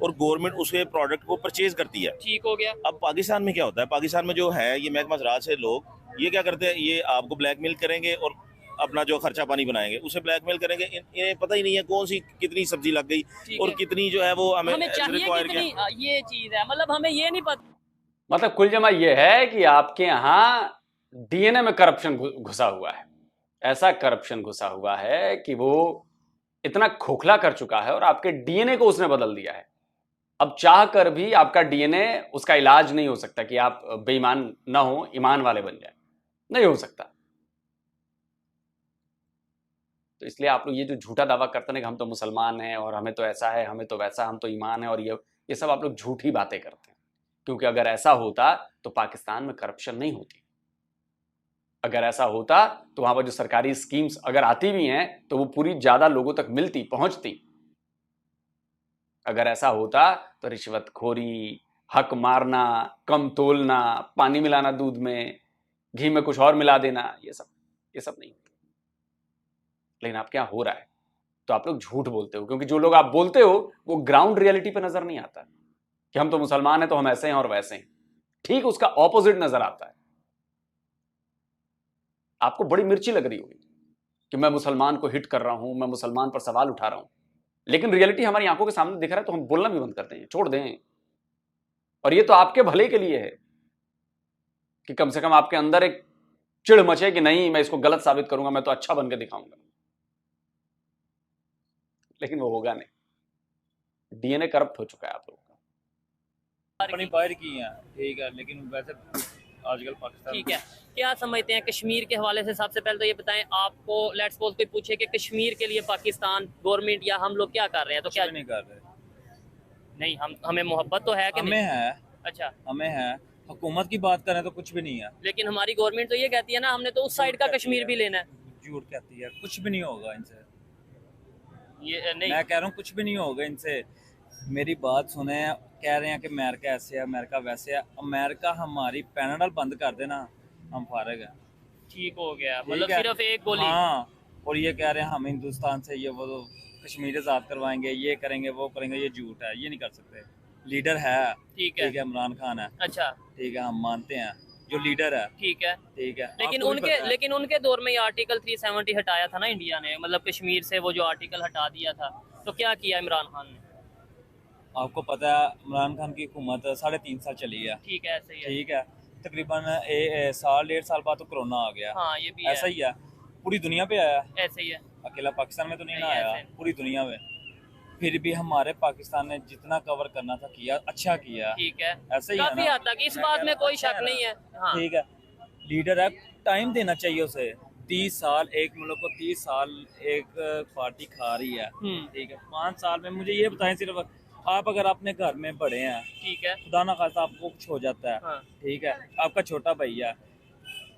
Speaker 2: और गवर्नमेंट उसके प्रोडक्ट को परचेज करती है।
Speaker 3: ठीक हो गया।
Speaker 2: अब पाकिस्तान में क्या होता है? पाकिस्तान में जो है ये महकमा ज़राअत से लोग ये क्या करते हैं, ये आपको ब्लैकमेल करेंगे और अपना जो खर्चा पानी बनाएंगे, उसे ब्लैकमेल करेंगे। इन्हें पता ही नहीं है कौन सी कितनी सब्जी लग गई और कितनी जो है वो हमें
Speaker 3: चाहिए
Speaker 2: रिक्वायर
Speaker 3: कितनी, ये चीज है। मतलब हमें ये नहीं पता।
Speaker 4: मतलब कुल जमा ये है कि आपके यहाँ DNA में करप्शन घुसा हुआ है। ऐसा करप्शन घुसा हुआ है कि वो इतना खोखला कर चुका है और आपके DNA को उसने बदल दिया है। अब चाह कर भी आपका DNA उसका इलाज नहीं हो सकता कि आप बेईमान ना हो, ईमान वाले बन जाए, नहीं हो सकता। तो इसलिए आप लोग ये जो झूठा दावा करते हैं कि हम तो मुसलमान हैं और हमें तो ऐसा है, हमें तो वैसा, हम तो ईमान है, और ये सब आप लोग झूठी बातें करते हैं। क्योंकि अगर ऐसा होता तो पाकिस्तान में करप्शन नहीं होती। अगर ऐसा होता तो वहां पर जो सरकारी स्कीम्स अगर आती भी हैं तो वो पूरी ज्यादा लोगों तक मिलती, पहुंचती। अगर ऐसा होता तो रिश्वतखोरी, हक मारना, कम तोलना, पानी मिलाना दूध में, घी में कुछ और मिला देना, ये सब नहीं होता। लेकिन आपके यहां हो रहा है तो आप लोग झूठ बोलते हो, क्योंकि जो लोग आप बोलते हो वो ग्राउंड रियलिटी पे नजर नहीं आता कि हम तो मुसलमान हैं तो हम ऐसे हैं और वैसे हैं। ठीक उसका ऑपोजिट नजर आता है। आपको बड़ी मिर्ची लग रही होगी कि मैं मुसलमान को हिट कर रहा हूं, मैं मुसलमान पर सवाल उठा रहा हूं, लेकिन रियलिटी हमारी आंखों के सामने दिख रहा है तो हम बोलना भी बंद करते हैं, छोड़ दें। और ये तो आपके भले के लिए है कि कम से कम आपके अंदर एक चिढ़ मचे कि नहीं मैं इसको गलत साबित करूंगा, मैं तो अच्छा बन के दिखाऊंगा। लेकिन वो होगा नहीं। डीएनए करप्ट हो चुका है आप लोगों का।
Speaker 7: अपनी बाहर की हैं, ठीक है, लेकिन वैसे आजकल पाकिस्तान
Speaker 3: ठीक है, क्या समझते हैं कश्मीर के हवाले से? सबसे पहले तो ये बताएं, आपको लेट्स सपोज कोई पूछे कि कश्मीर के लिए पाकिस्तान गवर्नमेंट या हम लोग क्या कर रहे हैं, तो क्या
Speaker 7: नहीं कर रहे।
Speaker 3: नहीं, हमें मोहब्बत तो है कि
Speaker 7: हमें
Speaker 3: नहीं?
Speaker 7: है,
Speaker 3: अच्छा,
Speaker 7: हमें है। हुकूमत की बात करें तो कुछ भी नहीं है।
Speaker 3: लेकिन हमारी गवर्नमेंट तो ये कहती है ना हमने तो उस साइड का कश्मीर भी लेना है।
Speaker 7: झूठ कहती है, कुछ भी नहीं होगा इनसे।
Speaker 3: ये नहीं,
Speaker 7: मैं कह रहा हूँ कुछ भी नहीं होगा इनसे। मेरी बात सुने, कह रहे हैं कि अमेरिका ऐसे है, अमेरिका वैसे है। अमेरिका हमारी पैनल बंद कर देना, हम फारग है।
Speaker 3: ठीक हो गया,
Speaker 7: ठीक
Speaker 3: मतलब
Speaker 7: है?
Speaker 3: सिर्फ एक गोली।
Speaker 7: हाँ, और ये कह रहे हैं हम हिंदुस्तान से ये वो कश्मीर आज़ाद करवाएंगे, ये करेंगे, वो करेंगे, ये झूठ है, ये नहीं कर सकते। लीडर है,
Speaker 3: ठीक है,
Speaker 7: इमरान खान है,
Speaker 3: अच्छा,
Speaker 7: ठीक है, हम मानते हैं जो लीडर है,
Speaker 3: ठीक है।
Speaker 7: ठीक है।
Speaker 3: लेकिन
Speaker 7: आपको भी पता है।
Speaker 3: लेकिन उनके दौर में ये आर्टिकल 370 हटाया था ना इंडिया ने, मतलब कश्मीर से वो जो आर्टिकल हटा दिया था, तो क्या किया इमरान खान ने?
Speaker 7: आपको पता है इमरान खान की हुकूमत 3.5 साल चली है,
Speaker 3: ठीक है, ऐसे ही है।
Speaker 7: ठीक है। तकरीबन साल 1.5 साल बाद तो कोरोना आ गया।
Speaker 3: हाँ, ये भी
Speaker 7: ऐसा
Speaker 3: है,
Speaker 7: ही है, पूरी दुनिया पे आया।
Speaker 3: ऐसे ही है।
Speaker 7: अकेला पाकिस्तान में तो नहीं ना
Speaker 3: नहीं,
Speaker 7: आया,
Speaker 3: ऐसे।
Speaker 7: पूरी दुनिया में। फिर भी हमारे पाकिस्तान ने जितना कवर करना था किया, अच्छा किया।
Speaker 3: ठीक है,
Speaker 7: ऐसे ही है
Speaker 3: काफी
Speaker 7: ना?
Speaker 3: हद तक इस बात में कोई शक नहीं है। हाँ,
Speaker 7: ठीक है, लीडर है, टाइम देना चाहिए उसे। 30 साल एक मुल्क को, 30 साल एक पार्टी खा रही है, ठीक है। 5 साल में मुझे ये बताएं, सिर्फ आप अगर अपने घर में बड़े हैं,
Speaker 3: ठीक है,
Speaker 7: खुदा ना खास्ता आपको कुछ हो जाता है,
Speaker 3: हाँ,
Speaker 7: ठीक है, आपका छोटा भैया,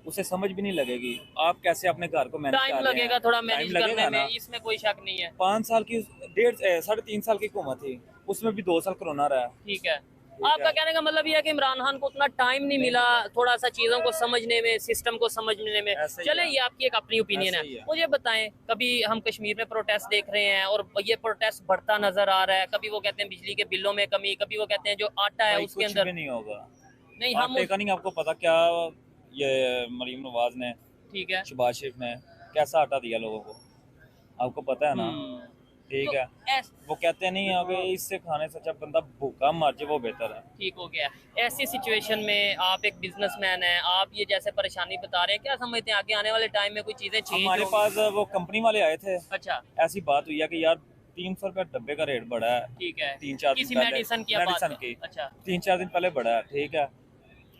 Speaker 7: उसे समझ भी नहीं लगेगी आप कैसे अपने घर को मैनेज कर
Speaker 3: टाइम
Speaker 7: रहे हैं।
Speaker 3: लगेगा थोड़ा
Speaker 7: टाइम
Speaker 3: मैनेज
Speaker 7: लगेगा
Speaker 3: करने
Speaker 7: ना।
Speaker 3: में, इसमें कोई शक नहीं है।
Speaker 7: 5 साल की 3.5 साल की हुकूमत थी, उसमें भी 2 साल कोरोना रहा।
Speaker 3: ठीक है, आपका कहने का मतलब ये है कि इमरान खान को उतना टाइम नहीं मिला थोड़ा सा चीजों को समझने में, सिस्टम को समझने में।
Speaker 7: ऐसे ही
Speaker 3: चले,
Speaker 7: है।
Speaker 3: ये आपकी एक अपनी ओपिनियन
Speaker 7: ऐसे ही
Speaker 3: है।
Speaker 7: है।
Speaker 3: मुझे बताएं, कभी हम कश्मीर में प्रोटेस्ट देख रहे हैं और ये प्रोटेस्ट बढ़ता नजर आ रहा है। कभी वो कहते हैं बिजली के बिलों में कमी, कभी वो कहते हैं जो आटा है
Speaker 7: भाई,
Speaker 3: उसके
Speaker 7: कुछ
Speaker 3: अंदर
Speaker 7: भी नहीं होगा।
Speaker 3: नहीं, हम
Speaker 7: आटे का नहीं, आपको पता क्या ये मरीम नवाज ने,
Speaker 3: ठीक है,
Speaker 7: शहबाज शरीफ ने कैसा आटा दिया लोगों को, आपको पता है ना? ठीक
Speaker 3: तो
Speaker 7: है, वो कहते नहीं है कि इससे खाने से अच्छा बंदा भूखा मर जाए वो बेहतर है।
Speaker 3: ठीक हो गया। ऐसी सिचुएशन में आप एक बिजनेसमैन हैं, आप ये जैसे परेशानी बता रहे हैं, क्या समझते हैं आगे आने वाले टाइम में कोई चीजें चेंज
Speaker 7: हमारे पास वो कंपनी वाले आए थे,
Speaker 3: अच्छा,
Speaker 7: ऐसी बात हुई है कि यार 300 रुपये डब्बे का रेट बढ़ा है,
Speaker 3: ठीक है,
Speaker 7: 3-4 दिन
Speaker 3: किसी
Speaker 7: पहले,
Speaker 3: मेडिसिन की बात
Speaker 7: मेडिसिन
Speaker 3: है।
Speaker 7: की,
Speaker 3: अच्छा,
Speaker 7: 3-4 दिन पहले बढ़ा है, ठीक है।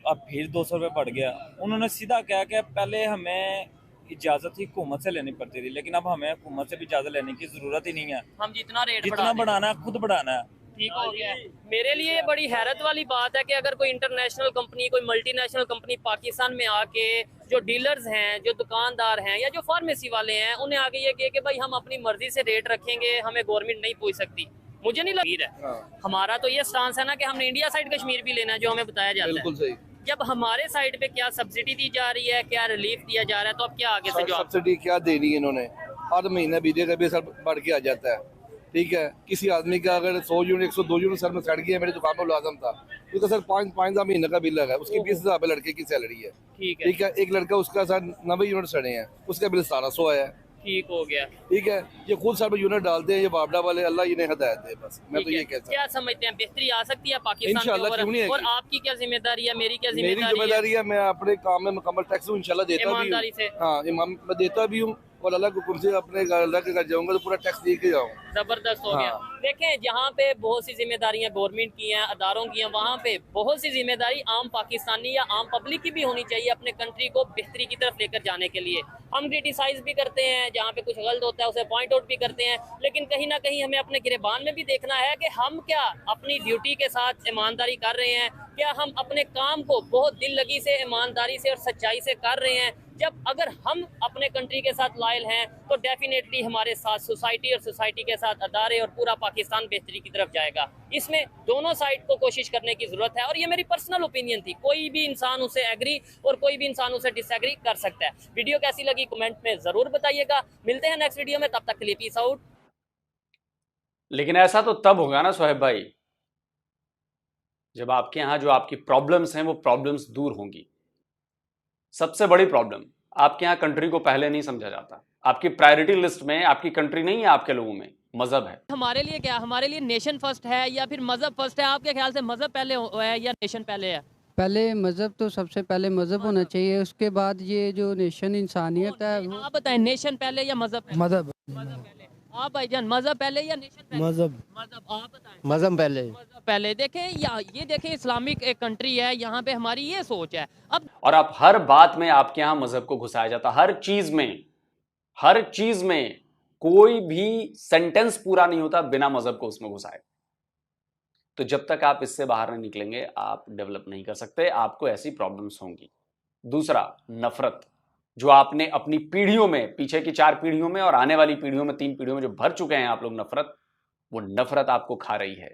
Speaker 7: अब फिर 200 रुपये बढ़ गया। उन्होंने सीधा कहा कि पहले हमें इजाज़त ही हुकूमत से लेनी पड़ती थी, लेकिन अब हमें हुकूमत से भी इजाज़त लेने की ज़रूरत ही नहीं है।
Speaker 3: हम जितना रेट
Speaker 7: जितना बढ़ाना है खुद बढ़ाना है।
Speaker 3: ठीक हो गया। मेरे लिए ये बड़ी हैरत वाली बात है कि अगर कोई इंटरनेशनल कंपनी, कोई मल्टीनेशनल कंपनी पाकिस्तान में आके जो डीलर्स हैं, जो दुकानदार हैं या जो फार्मेसी वाले हैं, उन्हें आगे ये कहे कि भाई हम अपनी मर्जी से रेट रखेंगे, हमें गवर्नमेंट नहीं पूछ सकती। मुझे नहीं लगी है। हमारा तो ये स्टांस है ना कि हमने इंडिया साइड कश्मीर भी लेना है, जो हमें बताया जाता है।
Speaker 8: बिल्कुल सही।
Speaker 3: जब हमारे साइड पे क्या सब्सिडी दी जा रही है, क्या रिलीफ दिया जा रहा है, तो अब क्या आगे से जो
Speaker 8: सब्सिडी क्या देनी है इन्होंने, हर महीने बीते कभी सर बढ़ के आ जाता है, ठीक है। किसी आदमी का अगर 100 यूनिट 102 यूनिट सर में सड़ गया, मेरी दुकान पर मुलाजम था, क्योंकि सर 5 महीने का बिल लगा, उसकी 20,000 लड़के की सैलरी है,
Speaker 3: ठीक है,
Speaker 8: एक लड़का उसका सर 90 यूनिट सड़े हैं, उसका बिल 1700 आया है,
Speaker 3: ठीक हो गया।
Speaker 8: ठीक है। ये खुद सर यूनिट डालते हैं, ये बाबडा वाले, अल्लाह इन्हें हिदायत दे, बस मैं तो
Speaker 3: ठीक है।
Speaker 8: ये कहता हूँ।
Speaker 3: क्या समझते हैं बेहतरी आ सकती है पाकिस्तान के
Speaker 8: इंशाल्लाह,
Speaker 3: ऊपर?
Speaker 8: क्यों नहीं आएगी?
Speaker 3: और आपकी क्या जिम्मेदारी है, मेरी क्या
Speaker 8: मेरी जिम्मेदारी है, मैं अपने काम में मुकम्मल टैक्स इंशाल्लाह देता भी
Speaker 3: ईमानदारी से।
Speaker 8: हूँ। हाँ, इमाम मैं देता भी हूँ, और अल्लाह के हुक्म से अपने अल्लाह के घर जाऊँगा तो पूरा टैक्स दे के जाऊँ।
Speaker 3: जबरदस्त हो गया।
Speaker 8: हाँ।
Speaker 3: देखें, जहाँ पे बहुत सी जिम्मेदारियां गवर्नमेंट की हैं, अदारों की हैं, वहाँ पे बहुत सी जिम्मेदारी आम पाकिस्तानी या आम पब्लिक की भी होनी चाहिए अपने कंट्री को बेहतरी की तरफ लेकर जाने के लिए। हम क्रिटिसाइज भी करते हैं, जहाँ पे कुछ गलत होता है उसे पॉइंट आउट भी करते हैं, लेकिन कहीं ना कहीं हमें अपने गिरबान में भी देखना है कि हम क्या अपनी ड्यूटी के साथ ईमानदारी कर रहे हैं, क्या हम अपने काम को बहुत दिल लगी से, ईमानदारी से और सच्चाई से कर रहे हैं, जब अगर हम अपने कंट्री के साथ लॉयल हैं तो डेफिनेटली हमारे साथ सोसाइटी और सोसाइटी के साथ अदारे और पूरा पाकिस्तान बेहतरी की तरफ जाएगा। इसमें दोनों साइड को कोशिश करने की जरूरत है और ये मेरी पर्सनल ओपिनियन थी, कोई भी इंसान उसे एग्री और कोई भी इंसान उसे डिसएग्री कर सकता है। वीडियो कैसी लगी कमेंट में जरूर बताइएगा। मिलते हैं नेक्स्ट वीडियो में, तब तक के लिए पीस आउट।
Speaker 4: लेकिन ऐसा तो तब होगा ना सोहेब भाई, जब आपके यहां जो आपकी प्रॉब्लम्स हैं वो प्रॉब्लम्स दूर होंगी। सबसे बड़ी प्रॉब्लम, आपके यहां कंट्री को पहले नहीं समझा जाता। आपकी प्रायोरिटी लिस्ट में आपकी कंट्री नहीं है, आपके लोगों में मजहब है।
Speaker 3: हमारे लिए क्या, हमारे लिए नेशन फर्स्ट है या फिर मजहब फर्स्ट है? आपके ख्याल से मजहब पहले है या नेशन पहले है?
Speaker 9: पहले मज़हब, तो सबसे पहले मज़हब होना चाहिए, उसके बाद ये जो नेशन इंसानियत है वो।
Speaker 3: आप बताएं, नेशन पहले या मजहब पहले?
Speaker 9: मज़हब
Speaker 3: मजहब पहले। आप भाईजान, मजहब पहले या नेशन पहले?
Speaker 9: मज़हब
Speaker 3: मजहब। आप बताएं।
Speaker 9: मज़हब पहले।
Speaker 3: मजहब पहले। देखें ये देखें, इस्लामिक एक कंट्री है, यहाँ पे हमारी ये सोच है। अब
Speaker 4: और आप हर बात में आपके यहां मजहब को घुसाया जाता, हर चीज में कोई भी सेंटेंस पूरा नहीं होता बिना मजहब को उसमें घुसाए। तो जब तक आप इससे बाहर नहीं निकलेंगे आप डेवलप नहीं कर सकते, आपको ऐसी प्रॉब्लम्स होंगी। दूसरा, नफरत, जो आपने अपनी पीढ़ियों में, पीछे की 4 पीढ़ियों में और आने वाली पीढ़ियों में 3 पीढ़ियों में जो भर चुके हैं आप लोग नफरत, वो नफरत आपको खा रही है।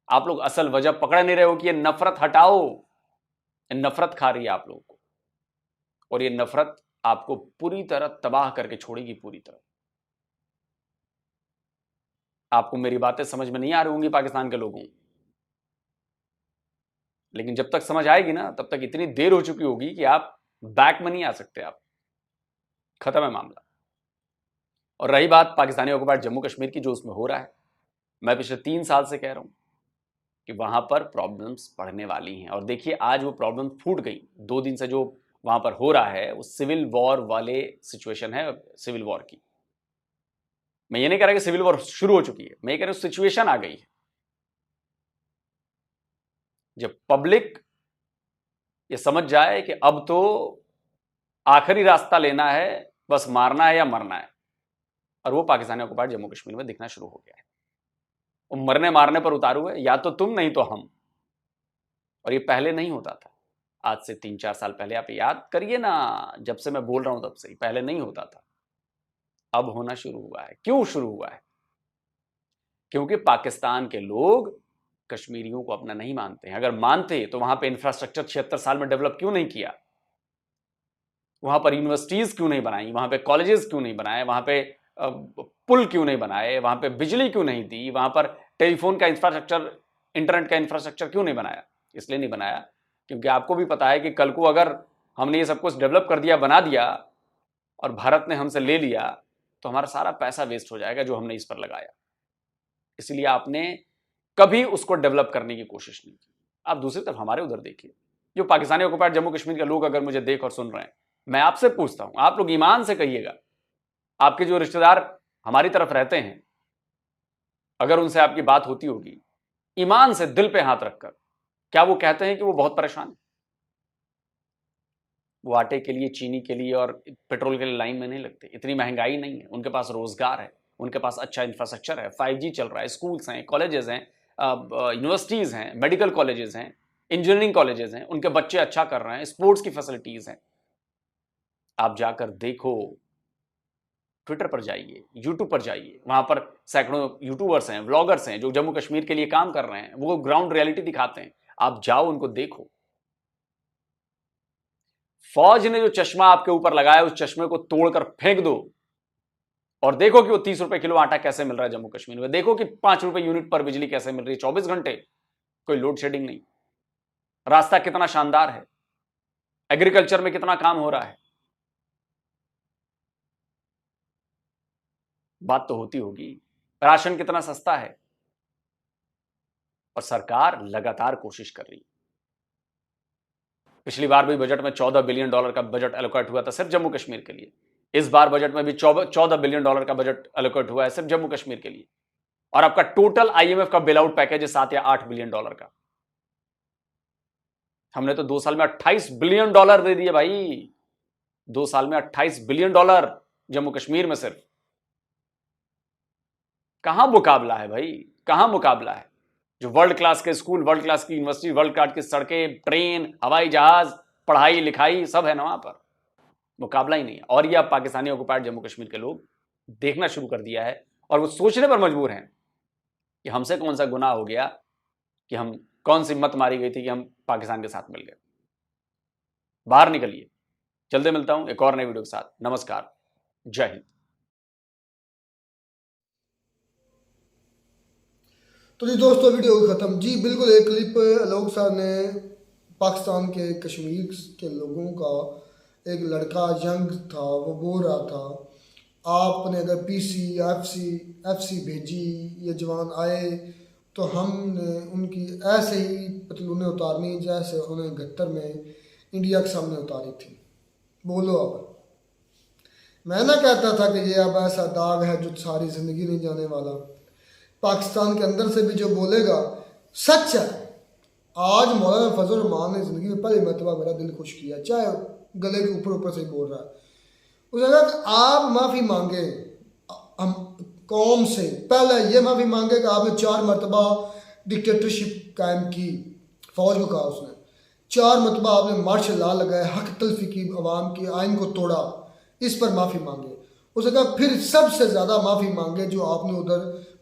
Speaker 4: आप लोग असल वजह पकड़ नहीं रहे हो कि ये नफरत हटाओ। ये नफरत खा रही है आप लोगों को, और ये नफरत आपको पूरी तरह तबाह करके छोड़ेगी, पूरी तरह। आपको मेरी बातें समझ में नहीं आ रही होंगी पाकिस्तान के लोगों, लेकिन जब तक समझ आएगी ना तब तक इतनी देर हो चुकी होगी कि आप बैक में नहीं आ सकते, आप खत्म है मामला। और रही बात पाकिस्तानी ऑक्युपाइड जम्मू कश्मीर की, जो उसमें हो रहा है, मैं पिछले 3 साल से कह रहा हूं कि वहां पर प्रॉब्लम्स बढ़ने वाली हैं। और देखिए आज वो प्रॉब्लम फूट गई। 2 दिन से जो वहां पर हो रहा है वो सिविल वॉर वाले सिचुएशन है, सिविल वॉर की। मैं ये नहीं कह रहा कि सिविल वॉर शुरू हो चुकी है, मैं ये कह रहा हूं सिचुएशन आ गई है। जब पब्लिक ये समझ जाए कि अब तो आखिरी रास्ता लेना है, बस मारना है या मरना है, और वो पाकिस्तानी ऑक्युपाइड जम्मू कश्मीर में दिखना शुरू हो गया है। वो मरने मारने पर उतारू है, या तो तुम नहीं तो हम। और ये पहले नहीं होता था, आज से 3-4 साल पहले आप याद करिए ना, जब से मैं बोल रहा हूं तब से, पहले नहीं होता था, अब होना शुरू हुआ है। क्यों शुरू हुआ है? क्योंकि पाकिस्तान के लोग कश्मीरियों को अपना नहीं मानते हैं। अगर मानते तो वहां पे इंफ्रास्ट्रक्चर 76 साल में डेवलप क्यों नहीं किया? वहां पर यूनिवर्सिटीज क्यों नहीं बनाई? वहां पे कॉलेजेस क्यों नहीं बनाए? वहां पे पुल क्यों नहीं बनाए? वहां पे बिजली क्यों नहीं दी? वहां पर टेलीफोन का इंफ्रास्ट्रक्चर, इंटरनेट का इंफ्रास्ट्रक्चर क्यों नहीं बनाया? इसलिए नहीं बनाया क्योंकि आपको भी पता है कि कल को अगर हमने ये सब कुछ डेवलप कर दिया, बना दिया, और भारत ने हमसे ले लिया, तो हमारा सारा पैसा वेस्ट हो जाएगा जो हमने इस पर लगाया। इसलिए आपने कभी उसको डेवलप करने की कोशिश नहीं की। आप दूसरी तरफ हमारे उधर देखिए, जो पाकिस्तानी ऑक्युपाइड जम्मू कश्मीर के लोग अगर मुझे देख और सुन रहे हैं, मैं आपसे पूछता हूं, आप लोग ईमान से कहिएगा, आपके जो रिश्तेदार हमारी तरफ रहते हैं, अगर उनसे आपकी बात होती होगी, ईमान से दिल पे हाथ रखकर, क्या वो कहते हैं कि वो बहुत परेशान है? वो आटे के लिए, चीनी के लिए और पेट्रोल के लिए लाइन में नहीं लगते। इतनी महंगाई नहीं है, उनके पास रोजगार है, उनके पास अच्छा इंफ्रास्ट्रक्चर है, 5G चल रहा है, स्कूल्स हैं, कॉलेजेस हैं, यूनिवर्सिटीज हैं, मेडिकल कॉलेजेस हैं, इंजीनियरिंग कॉलेजेस हैं, उनके बच्चे अच्छा कर रहे हैं, स्पोर्ट्स की फैसिलिटीज हैं। आप जाकर देखो, ट्विटर पर जाइए, यूट्यूब पर जाइए, वहां पर सैकड़ों यूट्यूबर्स हैं, व्लॉगर्स हैं जो जम्मू कश्मीर के लिए काम कर रहे हैं, वो ग्राउंड रियलिटी दिखाते हैं। आप जाओ, उनको देखो। फौज ने जो चश्मा आपके ऊपर लगाया, उस चश्मे को तोड़कर फेंक दो और देखो कि वो 30 रुपए किलो आटा कैसे मिल रहा है जम्मू कश्मीर में। देखो कि 5 रुपए यूनिट पर बिजली कैसे मिल रही है, 24 घंटे, कोई लोड शेडिंग नहीं। रास्ता कितना शानदार है, एग्रीकल्चर में कितना काम हो रहा है। बात तो होती होगी, राशन कितना सस्ता है, और सरकार लगातार कोशिश कर रही है। पिछली बार भी बजट में $14 बिलियन का बजट एलोकेट हुआ था सिर्फ जम्मू कश्मीर के लिए। इस बार बजट में भी $14 बिलियन का बजट एलोकेट हुआ है सिर्फ जम्मू कश्मीर के लिए। और आपका टोटल IMF का बेल आउट पैकेज है $7 या $8 बिलियन का। हमने तो 2 साल में $28 बिलियन दे दिए भाई। 2 साल में $28 बिलियन जम्मू कश्मीर में सिर्फ। कहां मुकाबला है भाई, कहां मुकाबला है? जो वर्ल्ड क्लास के स्कूल, वर्ल्ड क्लास की यूनिवर्सिटी, वर्ल्ड क्लास की सड़कें, ट्रेन, हवाई जहाज, पढ़ाई लिखाई सब है ना वहां पर। मुकाबला ही नहीं है। और ये अब पाकिस्तानी ऑक्युपाइड जम्मू कश्मीर के लोग देखना शुरू कर दिया है और वो सोचने पर मजबूर हैं कि हमसे कौन सा गुनाह हो गया, कि हम कौन सी मत मारी गई थी कि हम पाकिस्तान के साथ मिल गए। बाहर निकलिए। जल्दी मिलता हूं एक और नई वीडियो के साथ। नमस्कार, जय हिंद।
Speaker 1: तो जी दोस्तों, वीडियो ख़त्म। जी बिल्कुल, एक क्लिप आलोक साहब ने पाकिस्तान के कश्मीर के लोगों का, एक लड़का यंग था, वो बोल रहा था आपने अगर पीसी या एफसी भेजी, ये जवान आए तो हमने उनकी ऐसे ही पतलूनें उतारनी जैसे उन्होंने 71 में इंडिया के सामने उतारी थी। बोलो अब। मैं ना कहता था कि ये अब ऐसा दाग है जो सारी ज़िंदगी नहीं जाने वाला। पाकिस्तान के अंदर से भी जो बोलेगा सच है। आज मौलाना फजल रहमान ने ज़िंदगी में पहली मरतबा मेरा दिल खुश किया, चाहे गले के ऊपर ऊपर से ही बोल रहा है। उसने कहा कि आप माफ़ी मांगे हम कौम से, पहले ये माफ़ी मांगे कि आपने 4 मरतबा डिक्टेटरशिप कायम की, फौज को कहा उसने 4 मरतबा आपने मार्शल लॉ लगाए, हक तलफी की, अवाम की आइन को तोड़ा, इस पर माफ़ी मांगे। उसने कहा फिर सबसे ज़्यादा माफ़ी मांगे जो आपने उधर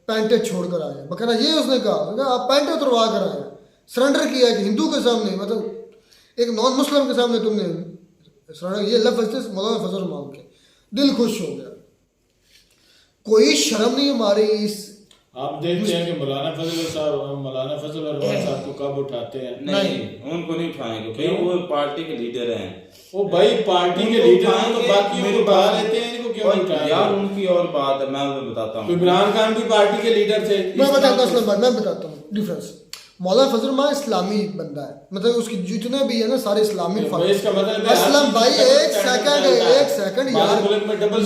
Speaker 1: पैंटे छोड़ कर आए। बकरा ये उसने कहा आप पैंटे उतरवा कर आए, सरेंडर किया है कि हिंदू के सामने, मतलब एक नॉन मुस्लिम के सामने तुमने सरेंडर। ये लफ्ज़ थे मौलाना फजल रहमान के। दिल खुश हो गया। कोई शर्म नहीं हमारी इस।
Speaker 6: आप देखते हैं कि मौलाना फजल साहब को कब उठाते हैं?
Speaker 10: नहीं, उनको नहीं उठाएंगे क्योंकि वो पार्टी के लीडर हैं।
Speaker 6: वो भाई पार्टी के लीडर हैं तो बाकी उनको उठा लेते हैं, इनको क्यों नहीं उठाएंगे?
Speaker 10: यार उनकी और बात है, मैं उन्हें बताता हूँ।
Speaker 6: इमरान खान भी पार्टी के लीडर थे।
Speaker 1: मैं बताता हूँ डिफरेंस। मौलाना फजल रहमान इस्लामी बंदा है, मतलब उसकी जितने भी है ना सारे इस्लामिक असलम भाई एक सेकंड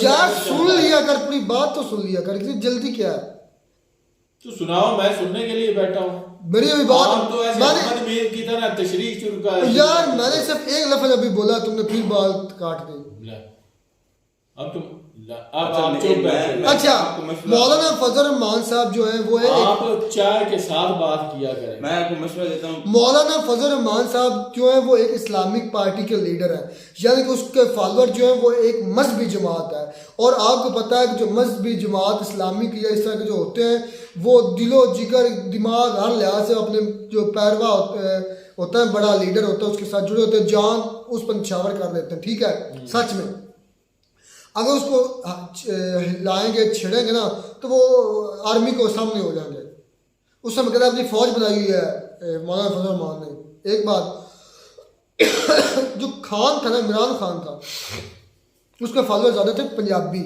Speaker 1: यार सुन लिया कर, अपनी बात तो सुन लिया कर, कितनी जल्दी क्या है?
Speaker 6: तो सुनाओ, मैं सुनने के लिए बैठा हूँ।
Speaker 1: मेरी अभी बात
Speaker 6: तो ऐसे मीर की तरह तशरीह शुरू कर
Speaker 1: यार, मैंने सिर्फ एक लफ्ज अभी बोला, तुमने फिर बात काट दी।
Speaker 6: अब तुम
Speaker 1: अच्छा, मौलाना फजल रहमान साहब जो है वो है
Speaker 6: आप चाय के साथ बात किया करें।
Speaker 10: मैं आपको मशवरा देता हूँ।
Speaker 1: मौलाना फजल रहमान साहब जो है वो एक इस्लामिक पार्टी के लीडर है, यानी कि उसके फॉलोअर जो है वो एक मजहबी जमात है। और आपको पता है कि जो मजहबी जमात इस्लामिक या इस तरह के जो होते हैं वो दिलो जिगर दिमाग हर लिहाज से अपने जो पैरवा होता है बड़ा लीडर होता है उसके साथ जुड़े होते हैं, जान उस पर निछावर कर देते हैं। ठीक है, सच में अगर उसको लाएंगे छेड़ेंगे ना तो वो आर्मी को सामने हो जाएंगे। उस समय कहते अपनी फौज बनाई हुई है मौलाना फजल रहमान ने। एक बात जो खान था ना, इमरान खान था, उसके फॉलोअर ज़्यादा थे पंजाबी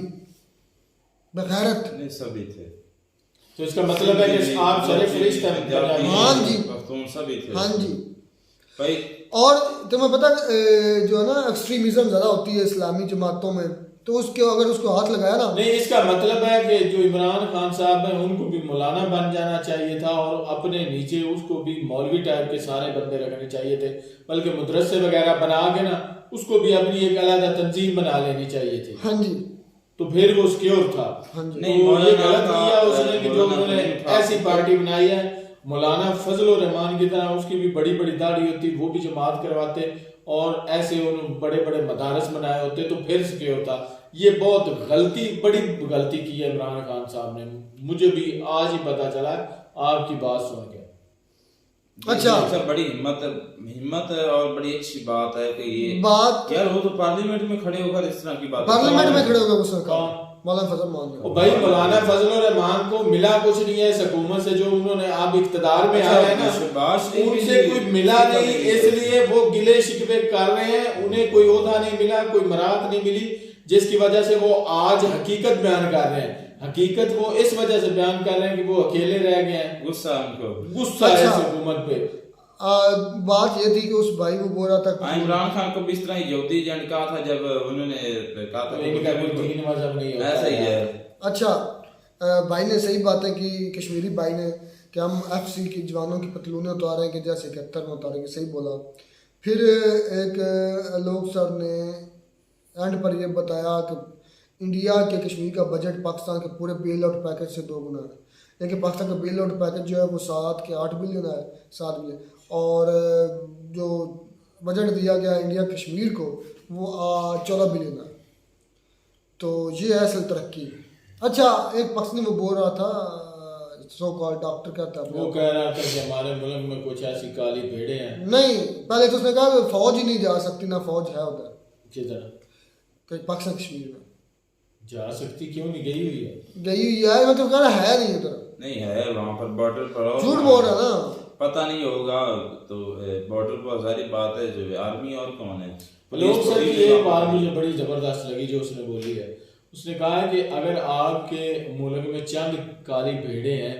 Speaker 1: बगैरत
Speaker 10: सभी थे।
Speaker 6: तो इसका मतलब है कि आप सारे फरिश्ते हैं।
Speaker 1: हाँ जी,
Speaker 10: सभी थे।
Speaker 1: हाँ जी
Speaker 10: भाई।
Speaker 1: और तुम्हें पता जो है ना एक्सट्रीमिज्म ज़्यादा होती है इस्लामी जमातों में, तो उसके अगर उसको हाथ लगाया ना।
Speaker 6: नहीं, इसका मतलब है कि जो इमरान खान साहब हैं उनको भी मौलाना बन जाना चाहिए था और अपने नीचे उसको भी मौलवी टाइप के सारे बंदे रखने चाहिए थे, बल्कि मदरसे वगैरह बना के ना उसको भी अपनी एक अलग तंजीम बना लेनी चाहिए थी।
Speaker 1: हाँ जी,
Speaker 6: तो फिर वो सिक्योर था।
Speaker 1: हाँ जी।
Speaker 6: नहीं, तो ये गलत किया उसने कि जो उन्होंने ऐसी पार्टी बनाई है। मौलाना फजल रहमान की तरह उसकी भी बड़ी बड़ी दाढ़ी होती, वो भी जमात करवाते और ऐसे उन्होंने बड़े बड़े मदारस बनाए होते तो फिर सिक्योर होता। ये बहुत बड़ी गलती की है इमरान खान साहब ने। मुझे भी आज ही पता चला आपकी बात सुन के।
Speaker 1: अच्छा,
Speaker 10: बड़ी हिम्मत है और बड़ी अच्छी बात है कि ये
Speaker 1: बात
Speaker 10: यार वो तो पार्लियामेंट में खड़े होकर इस तरह की बात,
Speaker 1: पार्लियामेंट में खड़े होकर उसने कहा मौलाना फजल रहमान।
Speaker 6: भाई मौलाना फजल रहमान को मिला कुछ नहीं है इस हुकूमत से जो उन्होंने आप इख्तिदार में आए हैं ना, उनसे कोई मिला नहीं, इसलिए वो गिले शिकवे कर रहे हैं। उन्हें कोई ओहदा नहीं मिला, कोई मराहत नहीं मिली, जिसकी वजह से वो आज हकीकत बयान कर रहे हैं। हकीकत वो इस वजह से बयान कर रहे हैं कि वो अकेले रह गए हैं।
Speaker 10: गुस्सा उनको,
Speaker 6: गुस्सा है इस हुकूमत पे।
Speaker 1: बात ये थी कि उस भाई को बोल रहा था
Speaker 10: इमरान खान को भी इस तरह यहूदी एजेंट कहा था जब उन्होंने कहा था
Speaker 6: इनका कोई दीन मजहब नहीं होता,
Speaker 10: ऐसा ही है।
Speaker 1: अच्छा, भाई ने सही बातें की, कश्मीरी भाई ने, कि हम एफसी की जवानों की पतलूनें उतारेंगे जैसे 71 में उतारेंगे, सही बोला। फिर एक लोग सर ने एंड पर यह बताया कि इंडिया के कश्मीर का बजट पाकिस्तान के पूरे बेल आउट पैकेज से 2 गुना है, लेकिन पाकिस्तान का बेल आउट पैकेज जो है वो 7 के 8 बिलियन है, 7 बिलियन। और जो बजट दिया गया इंडिया कश्मीर को वो 14 बिलियन है। तो ये है असल तरक्की। अच्छा, एक पक्ष वो बोल रहा था, सो कॉल डॉक्टर कहता है,
Speaker 6: वो कह रहा था कि हमारे मुल्क में कुछ ऐसी काली भेड़े हैं।
Speaker 1: नहीं, पहले तो उसने कहा फौज ही नहीं जा सकती, ना फौज है उधर।
Speaker 6: किधर?
Speaker 1: पाकिस्तान कश्मीर में
Speaker 6: जा सकती क्यों नहीं? गई हुई है।
Speaker 1: गई हुई है, मतलब कह रहा है नहीं उधर।
Speaker 10: नहीं है वहाँ पर बॉर्डर पर।
Speaker 1: झूठ बोल रहा ना,
Speaker 10: पता नहीं होगा तो बॉर्डर पर सारी बात है जो आर्मी और कौन है।
Speaker 6: लोग सर ये बात मुझे बड़ी जबरदस्त लगी जो उसने बोली है। उसने कहा है कि अगर आपके मुल्क में चंद काली भेड़े हैं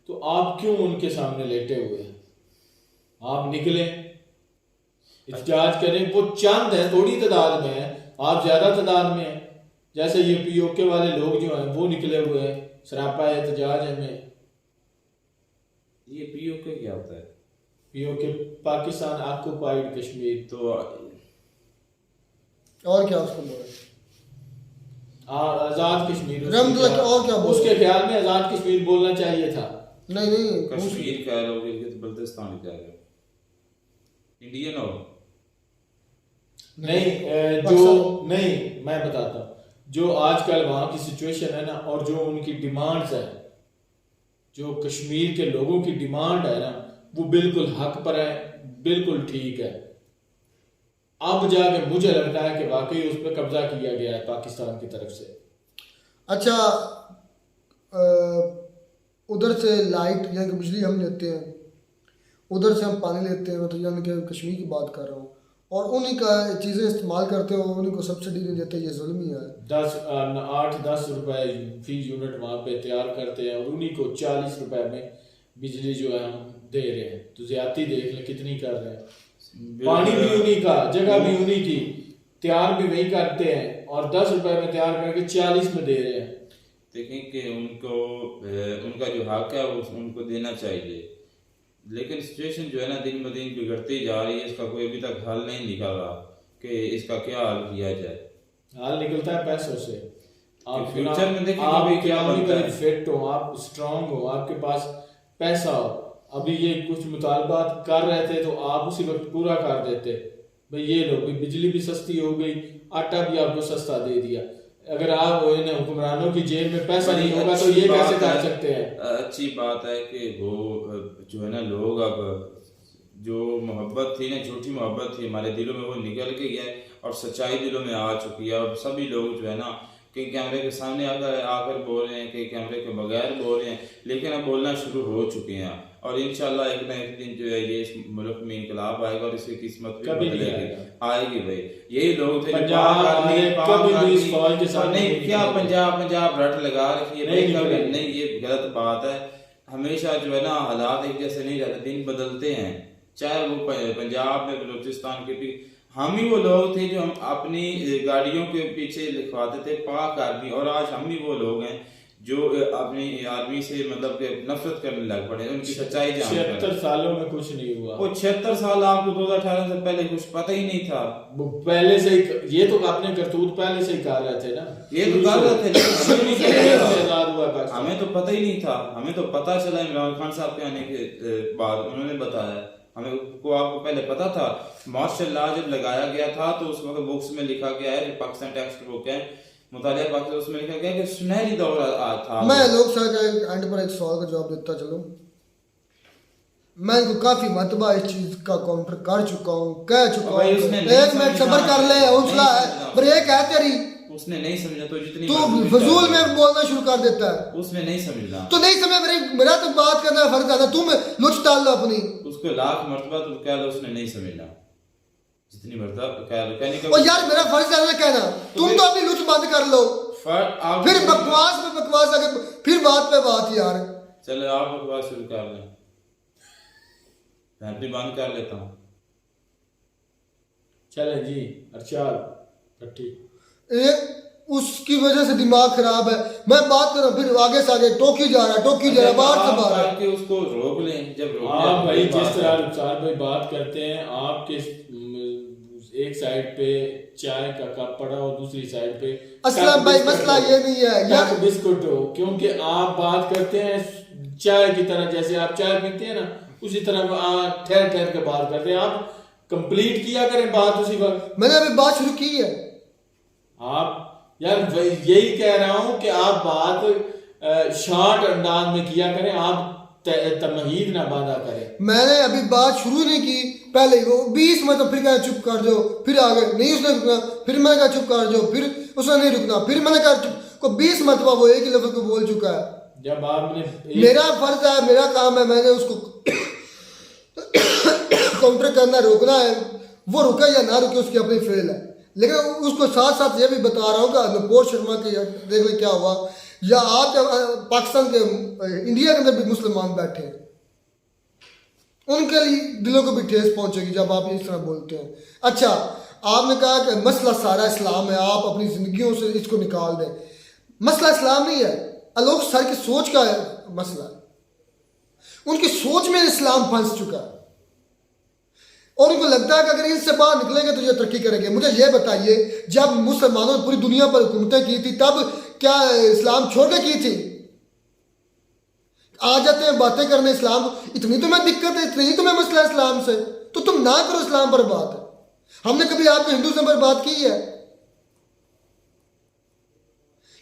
Speaker 6: तो आप क्यों उनके सामने लेटे हुए हैं? आप निकले, एहतजाज करें। वो चंद है, थोड़ी तादाद में है, आप ज्यादा तादाद में हैं। जैसे ये पीओके वाले लोग जो हैं वो निकले हुए हैं, सरापा एहतजाज है में।
Speaker 10: ये पीओके क्या होता है?
Speaker 6: PoK Pakistan occupied Kashmir.
Speaker 10: तो
Speaker 1: और क्या उसको बोले,
Speaker 6: आजाद कश्मीर।
Speaker 1: और क्या बोले?
Speaker 6: उसके ख्याल में आजाद कश्मीर बोलना चाहिए था।
Speaker 1: नहीं
Speaker 10: कश्मीर कह रहे हो कि बल्तिस्तान कह रहे हो, इंडियन हो?
Speaker 6: नहीं, मैं बताता हूँ। जो आजकल वहाँ की सिचुएशन है ना, और जो उनकी डिमांड्स है, जो कश्मीर के लोगों की डिमांड है ना, वो बिल्कुल हक पर है, बिल्कुल ठीक है। अब जाके मुझे लगता है कि वाकई उस पर कब्जा किया गया है पाकिस्तान की तरफ से।
Speaker 1: अच्छा, उधर से लाइट यानी कि बिजली हम लेते हैं, उधर से हम पानी लेते हैं, तो यानी कि कश्मीर की बात कर रहा हूँ, और उन्हीं का चीज़ें इस्तेमाल करते हो, उन्हीं को सब्सिडी नहीं देते, ये जुल्म ही है।
Speaker 6: 8-10 रुपए फी यूनिट वहाँ पे तैयार करते हैं और उन्हीं को 40 रुपए में बिजली जो है हम दे रहे हैं। तो ज्यादती देख ले कितनी कर रहे हैं। पानी भी उन्हीं का, जगह भी उन्हीं की, तैयार भी वही करते हैं और 10 रुपए में तैयार करके 40 में दे रहे हैं।
Speaker 10: देखें कि उनको उनका जो हक है वो उनको देना चाहिए, लेकिन सिचुएशन जो है ना दिन ब दिन बिगड़ती जा रही है। इसका कोई अभी तक हल नहीं निकल रहा कि इसका क्या हल किया जाए।
Speaker 6: हल निकलता है पैसों से। आप
Speaker 10: फ्यूचर में देखिए
Speaker 6: आप इकोनॉमिकली फिट हो, आप स्ट्रांग हो, आपके पास पैसा हो। अभी ये कुछ मुतालबात कर रहे थे तो आप उसी वक्त पूरा कर देते भाई, ये लो, बिजली भी सस्ती हो गई, आटा भी आपको सस्ता दे दिया। अगर आप हुक्मरानों की जेब में पैसा नहीं होगा तो ये कैसे कर सकते हैं?
Speaker 10: अच्छी बात है कि वो जो है ना लोग अब जो मोहब्बत थी ना, झूठी मोहब्बत थी हमारे दिलों में, वो निकल के गया और सच्चाई दिलों में आ चुकी है। और सभी लोग जो है ना कई कैमरे के सामने आकर बोल रहे हैं, कई कैमरे के बगैर बोल रहे हैं, लेकिन अब बोलना शुरू हो चुके हैं। और इंशाल्लाह एक ना एक दिन जो है ये इस मुल्क में इंकलाब आएगा और इसकी किस्मत भी बदलेगी, आएगी भाई। यही लोग थे
Speaker 6: पंजाब
Speaker 10: नहीं क्या पंजाब रट लगा रखी है, नहीं ये गलत बात है। हमेशा जो है ना हालात एक जैसे नहीं रहते, दिन बदलते हैं। चाहे वो पंजाब में, बलूचिस्तान के भी हम ही वो लोग थे जो हम अपनी गाड़ियों के पीछे लिखवाते थे पाक आर्मी, और आज हम ही वो लोग हैं जो अपनी आर्मी से मतलब के नफरत करने लग पड़े, उनकी सच्चाई जान।
Speaker 6: 76 सालों में कुछ नहीं हुआ।
Speaker 10: वो 76 साल आपको 2018 से पहले कुछ पता ही नहीं था।
Speaker 6: वो पहले से ही ये तो आपने करतूत पहले से ही कर रहे थे ना,
Speaker 10: ये तो कर रहे थे
Speaker 6: आजाद हुआ।
Speaker 10: हमें तो पता ही नहीं था, हमें तो पता चला इमरान खान साहब के आने के बाद उन्होंने बताया। हमें को आपको पहले पता था? मार्शल लॉ जब लगाया गया था तो उस वक्त बुक्स में लिखा गया है, पाकिस्तान टेक्स्ट बुक है मुतालिया पाकिस्तान, उसमें लिखा गया कि सुनहरी दौर था।
Speaker 1: मैं लोग सर एंड पर एक सवाल का जवाब देता चलूं। मैं इनको काफी मतबा इस चीज का काउंटर कर चुका हूँ, कह चुका हूँ। एक मिनट सब्र कर ले, हौसला है, ब्रेक है तेरी।
Speaker 10: उसने नहीं समझा तो जितनी
Speaker 1: तू फजूल में बोलना शुरू कर देता है।
Speaker 10: उसने नहीं समझा
Speaker 1: तो नहीं समझा, मेरा तो बात करना फर्ज आता, तुम लुच डाल लो अपनी।
Speaker 10: उसको लाख मर्तबा तो कह लो, उसने नहीं समझा जितनी मर्तबा कह लो कहने का।
Speaker 1: ओ यार मेरा फर्ज है कहना, तुम तो अपनी लुच बंद कर लो, फिर बकवास में बकवास आगे, फिर बात पे बात यार।
Speaker 10: चलो आप बकवास शुरू कर लें, मैं भी बंद कर लेता हूँ।
Speaker 6: चले जी अरशाद भट्टी,
Speaker 1: उसकी वजह से दिमाग खराब है। मैं बात कर रहा हूँ, फिर आगे से आगे टोकी जा रहा है, बाहर से बाहर
Speaker 10: के उसको रोक लें। जब
Speaker 6: आप भाई जिस तरह रुखसार भाई बात करते हैं, आपके एक साइड पे चाय का कप पड़ा और दूसरी साइड पे
Speaker 1: असलम भाई मसला ये नहीं है यार,
Speaker 6: बिस्कुट हो, क्योंकि आप बात करते हैं चाय की तरह, जैसे आप चाय पीते हैं ना उसी तरह ठहर ठहर के बात करते हैं। आप कंप्लीट किया करें बात उसी वक्त।
Speaker 1: मैंने अभी बात शुरू की है।
Speaker 6: आप यार यही कह रहा हूं कि आप बात शॉर्ट अंदाज में किया करें, आप तमहीद ना बाधा करें।
Speaker 1: मैंने अभी बात शुरू नहीं की, पहले वो 20 मतलब फिर कहा चुप कर जाओ, फिर आगे नहीं उसने रुकना, फिर मैंने कहा चुप कर जाओ, फिर उसने नहीं रुकना, फिर मैंने कहा को 20 मरतबा वो एक ही लफ्ज को बोल चुका है।
Speaker 6: जब आपने
Speaker 1: मेरा फर्ज है, मेरा काम है, मैंने उसको काउंटर करना, रोकना है। वो रुके या ना रुके उसकी अपनी फेल है, लेकिन उसको साथ साथ ये भी बता रहा हूँ कि नुपुर शर्मा के देख ले क्या हुआ, या आप पाकिस्तान के इंडिया के अंदर भी मुसलमान बैठे हैं, उनके लिए दिलों को भी ठेस पहुंचेगी जब आप इस तरह बोलते हैं। अच्छा, आपने कहा कि मसला सारा इस्लाम है, आप अपनी जिंदगियों से इसको निकाल दें। मसला इस्लाम नहीं है, लोग सर की सोच का मसला है। उनकी सोच में इस्लाम फंस चुका है और उनको लगता है कि अगर इनसे बाहर निकलेंगे तो ये तरक्की करेंगे। मुझे ये बताइए, जब मुसलमानों ने पूरी दुनिया पर हुकूमतें की थी तब क्या इस्लाम छोड़ के की थी? आ जाते हैं बातें करने इस्लाम, इतनी तुम्हें दिक्कत है, इतनी तुम्हें मसला है इस्लाम से, तो तुम ना करो इस्लाम पर बात। हमने कभी आपके हिंदुइज्म पर बात की है?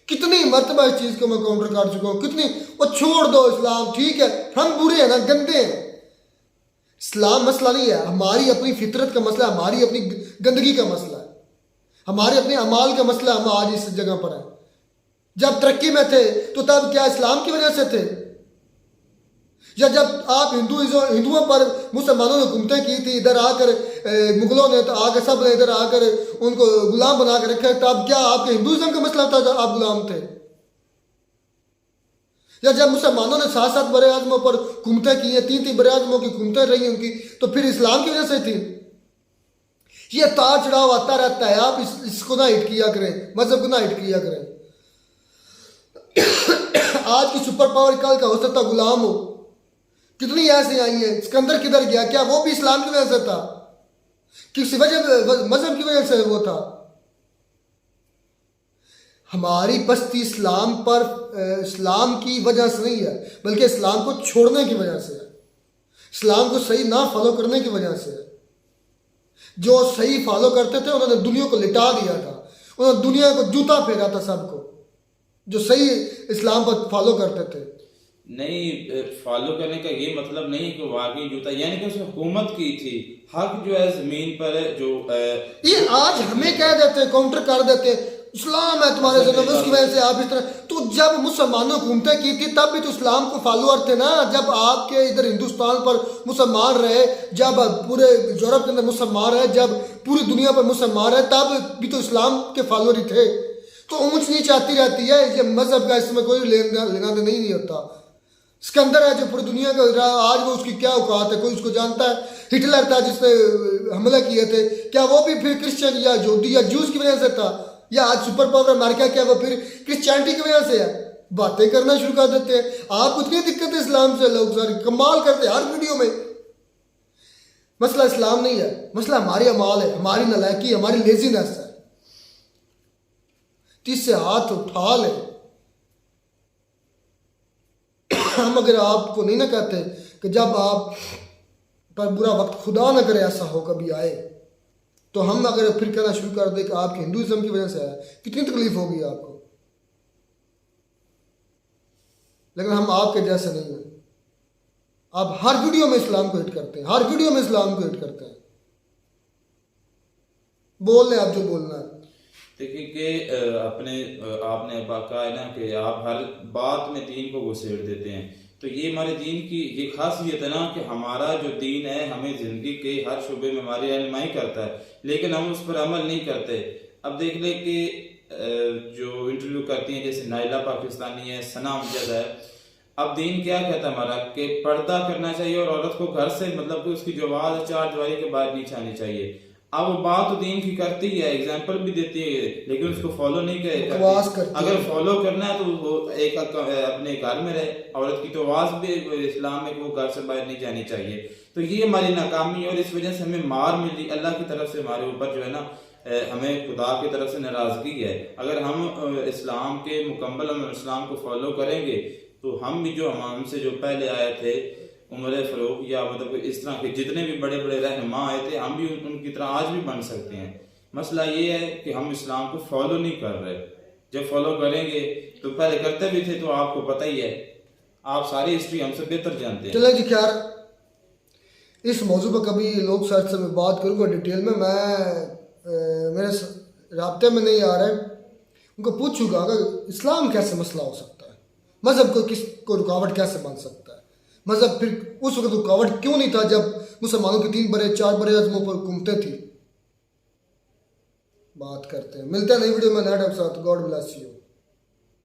Speaker 1: कितनी मर्तबा इस चीज को मैं काउंटर कर चुका हूं, कितनी। वो छोड़ दो इस्लाम, ठीक है, हम बुरे हैं ना, गंदे हैं। इस्लाम मसला नहीं है, हमारी अपनी फितरत का मसला, हमारी अपनी गंदगी का मसला है, हमारे अपने अमाल का मसला। हम आज इस जगह पर हैं। जब तरक्की में थे तो तब क्या इस्लाम की वजह से थे? या जब आप हिंदुओं पर मुसलमानों ने हुकूमतें की थी, इधर आकर मुगलों ने तो आकर सब ने इधर आकर उनको गुलाम बना कर रखा, तब क्या आपके हिंदुइज्म का मसला था जब आप गुलाम थे? या जब मुसलमानों ने 7-7 बड़े आजमों पर हुकूमतें की हैं, 3-3 बड़े आजमों की हुकूमतें रही उनकी, तो फिर इस्लाम की वजह से थी? ये तार चढ़ाव आता रहता है, आप इसको ना हिट किया करें, मजहब को ना हिट किया करें। आज की सुपर पावर कल का हो सकता गुलाम हो। कितनी ऐसी आई है, सिकंदर किधर गया? क्या वो भी इस्लाम की वजह से था? किसी वजह मजहब की वजह से वो था? हमारी बस्ती इस्लाम पर इस्लाम की वजह से नहीं है, बल्कि इस्लाम को छोड़ने की वजह से है, इस्लाम को सही ना फॉलो करने की वजह से है। जो सही फॉलो करते थे उन्होंने दुनिया को लिटा दिया था, उन्होंने दुनिया को जूता फेरा था सबको, जो सही इस्लाम पर फॉलो करते थे।
Speaker 10: नहीं, फॉलो करने का ये मतलब नहीं कि वाकई जूता, यानी कि उसने हुकूमत की थी, हक जो है जमीन पर है, जो
Speaker 1: ये आज हमें कह देते हैं, काउंटर कर देते हैं, इस्लाम है तुम्हारे जन्म, उसकी वजह से आप इस तरह। तो जब मुसलमानों हुकूमतें की थी तब भी तो इस्लाम को फॉलोअर थे ना। जब आपके इधर हिंदुस्तान पर मुसलमान रहे, जब पूरे यूरोप के अंदर मुसलमान रहे, जब पूरी दुनिया पर मुसलमान रहे, तब भी तो इस्लाम के फॉलोअर ही थे। तो ऊंच नीच आती रहती है, ये मजहब का इसमें कोई लेना देना नहीं होता। सिकंदर है जो पूरी दुनिया का, आज वो उसकी क्या औकात है, कोई उसको जानता है? हिटलर था जिसने हमला किए थे, क्या वो भी फिर क्रिश्चियन या यहूदी या जूस की वजह से था? या आज सुपर पावर अमेरिका, क्या वो फिर क्रिश्चियनिटी की वजह से है? बातें करना शुरू कर देते हैं। आपको इतनी दिक्कत है इस्लाम से, लोग सारे कमाल करते हैं हर वीडियो में। मसला इस्लाम नहीं है, मसला हमारी अमाल है, हमारी नलायकी, हमारी लेजीनेस है। इससे हाथ उठा ले। हम अगर आपको नहीं ना कहते कि जब आप पर बुरा वक्त खुदा ना करे ऐसा हो कभी आए, तो हम अगर फिर कहना शुरू कर दे कि आपके हिंदुइज्म की वजह से आया, कितनी तकलीफ होगी आपको। लेकिन हम आपके जैसे नहीं हैं। आप हर वीडियो में इस्लाम को हिट करते हैं, हर वीडियो में इस्लाम को हिट करते हैं। बोल रहे आप जो बोलना है।
Speaker 10: देखिए कि आपने कहा है ना कि आप हर बात में दीन को घुसेड़ देते हैं, तो ये हमारे दीन की ये खासियत है ना कि हमारा जो दीन है हमें ज़िंदगी के हर शुबे में हमारी रहनुमाई करता है, लेकिन हम उस पर अमल नहीं करते। अब देख ले कि जो इंटरव्यू करती हैं, जैसे नाइला पाकिस्तानी है, सना अमजद है, अब दीन क्या कहता है हमारा कि पर्दा करना चाहिए और औरत को घर से, मतलब कि उसकी जो आवाज़ है 4 दीवारी के बाहर नहीं छानी चाहिए। अब वो बात तो दीन की करती है, एग्जाम्पल भी देती है, लेकिन उसको फॉलो नहीं करती। अगर फॉलो करना है तो वो एक अपने घर में रहे। औरत की तो आवाज़ भी इस्लाम में वो घर से बाहर नहीं जानी चाहिए। तो ये हमारी नाकामी, और इस वजह से हमें मार मिली अल्लाह की तरफ से, हमारे ऊपर जो है ना हमें खुदा की तरफ से नाराज़गी है। अगर हम इस्लाम के मुकम्मल हम इस्लाम को फॉलो करेंगे तो हम भी जो हमसे जो पहले आए थे उमर फ़ारूक या मतलब इस तरह के जितने भी बड़े बड़े रहनुमा आए थे, हम भी उनकी तरह आज भी बन सकते हैं। मसला ये है कि हम इस्लाम को फॉलो नहीं कर रहे। जब फॉलो करेंगे तो पहले करते भी थे, तो आपको पता ही है, आप सारी हिस्ट्री हमसे बेहतर जानते हैं।
Speaker 1: चले जी, खैर इस मौजू पर कभी लोग सर से मैं बात करूँगा डिटेल में। मैं मेरे राब्ते में नहीं आ रहा है, उनको पूछूंगा अगर इस्लाम कैसे मसला हो सकता है, मज़हब को किस को रुकावट कैसे बन सकता है, मज़हब फिर उस वक्त रुकावट क्यों नहीं था जब मुसलमानों की 3 बड़े 4 बड़े अज़मों पर हुकूमतें थी। बात करते हैं, मिलते हैं नई वीडियो में नए टाइप साथ। God bless you.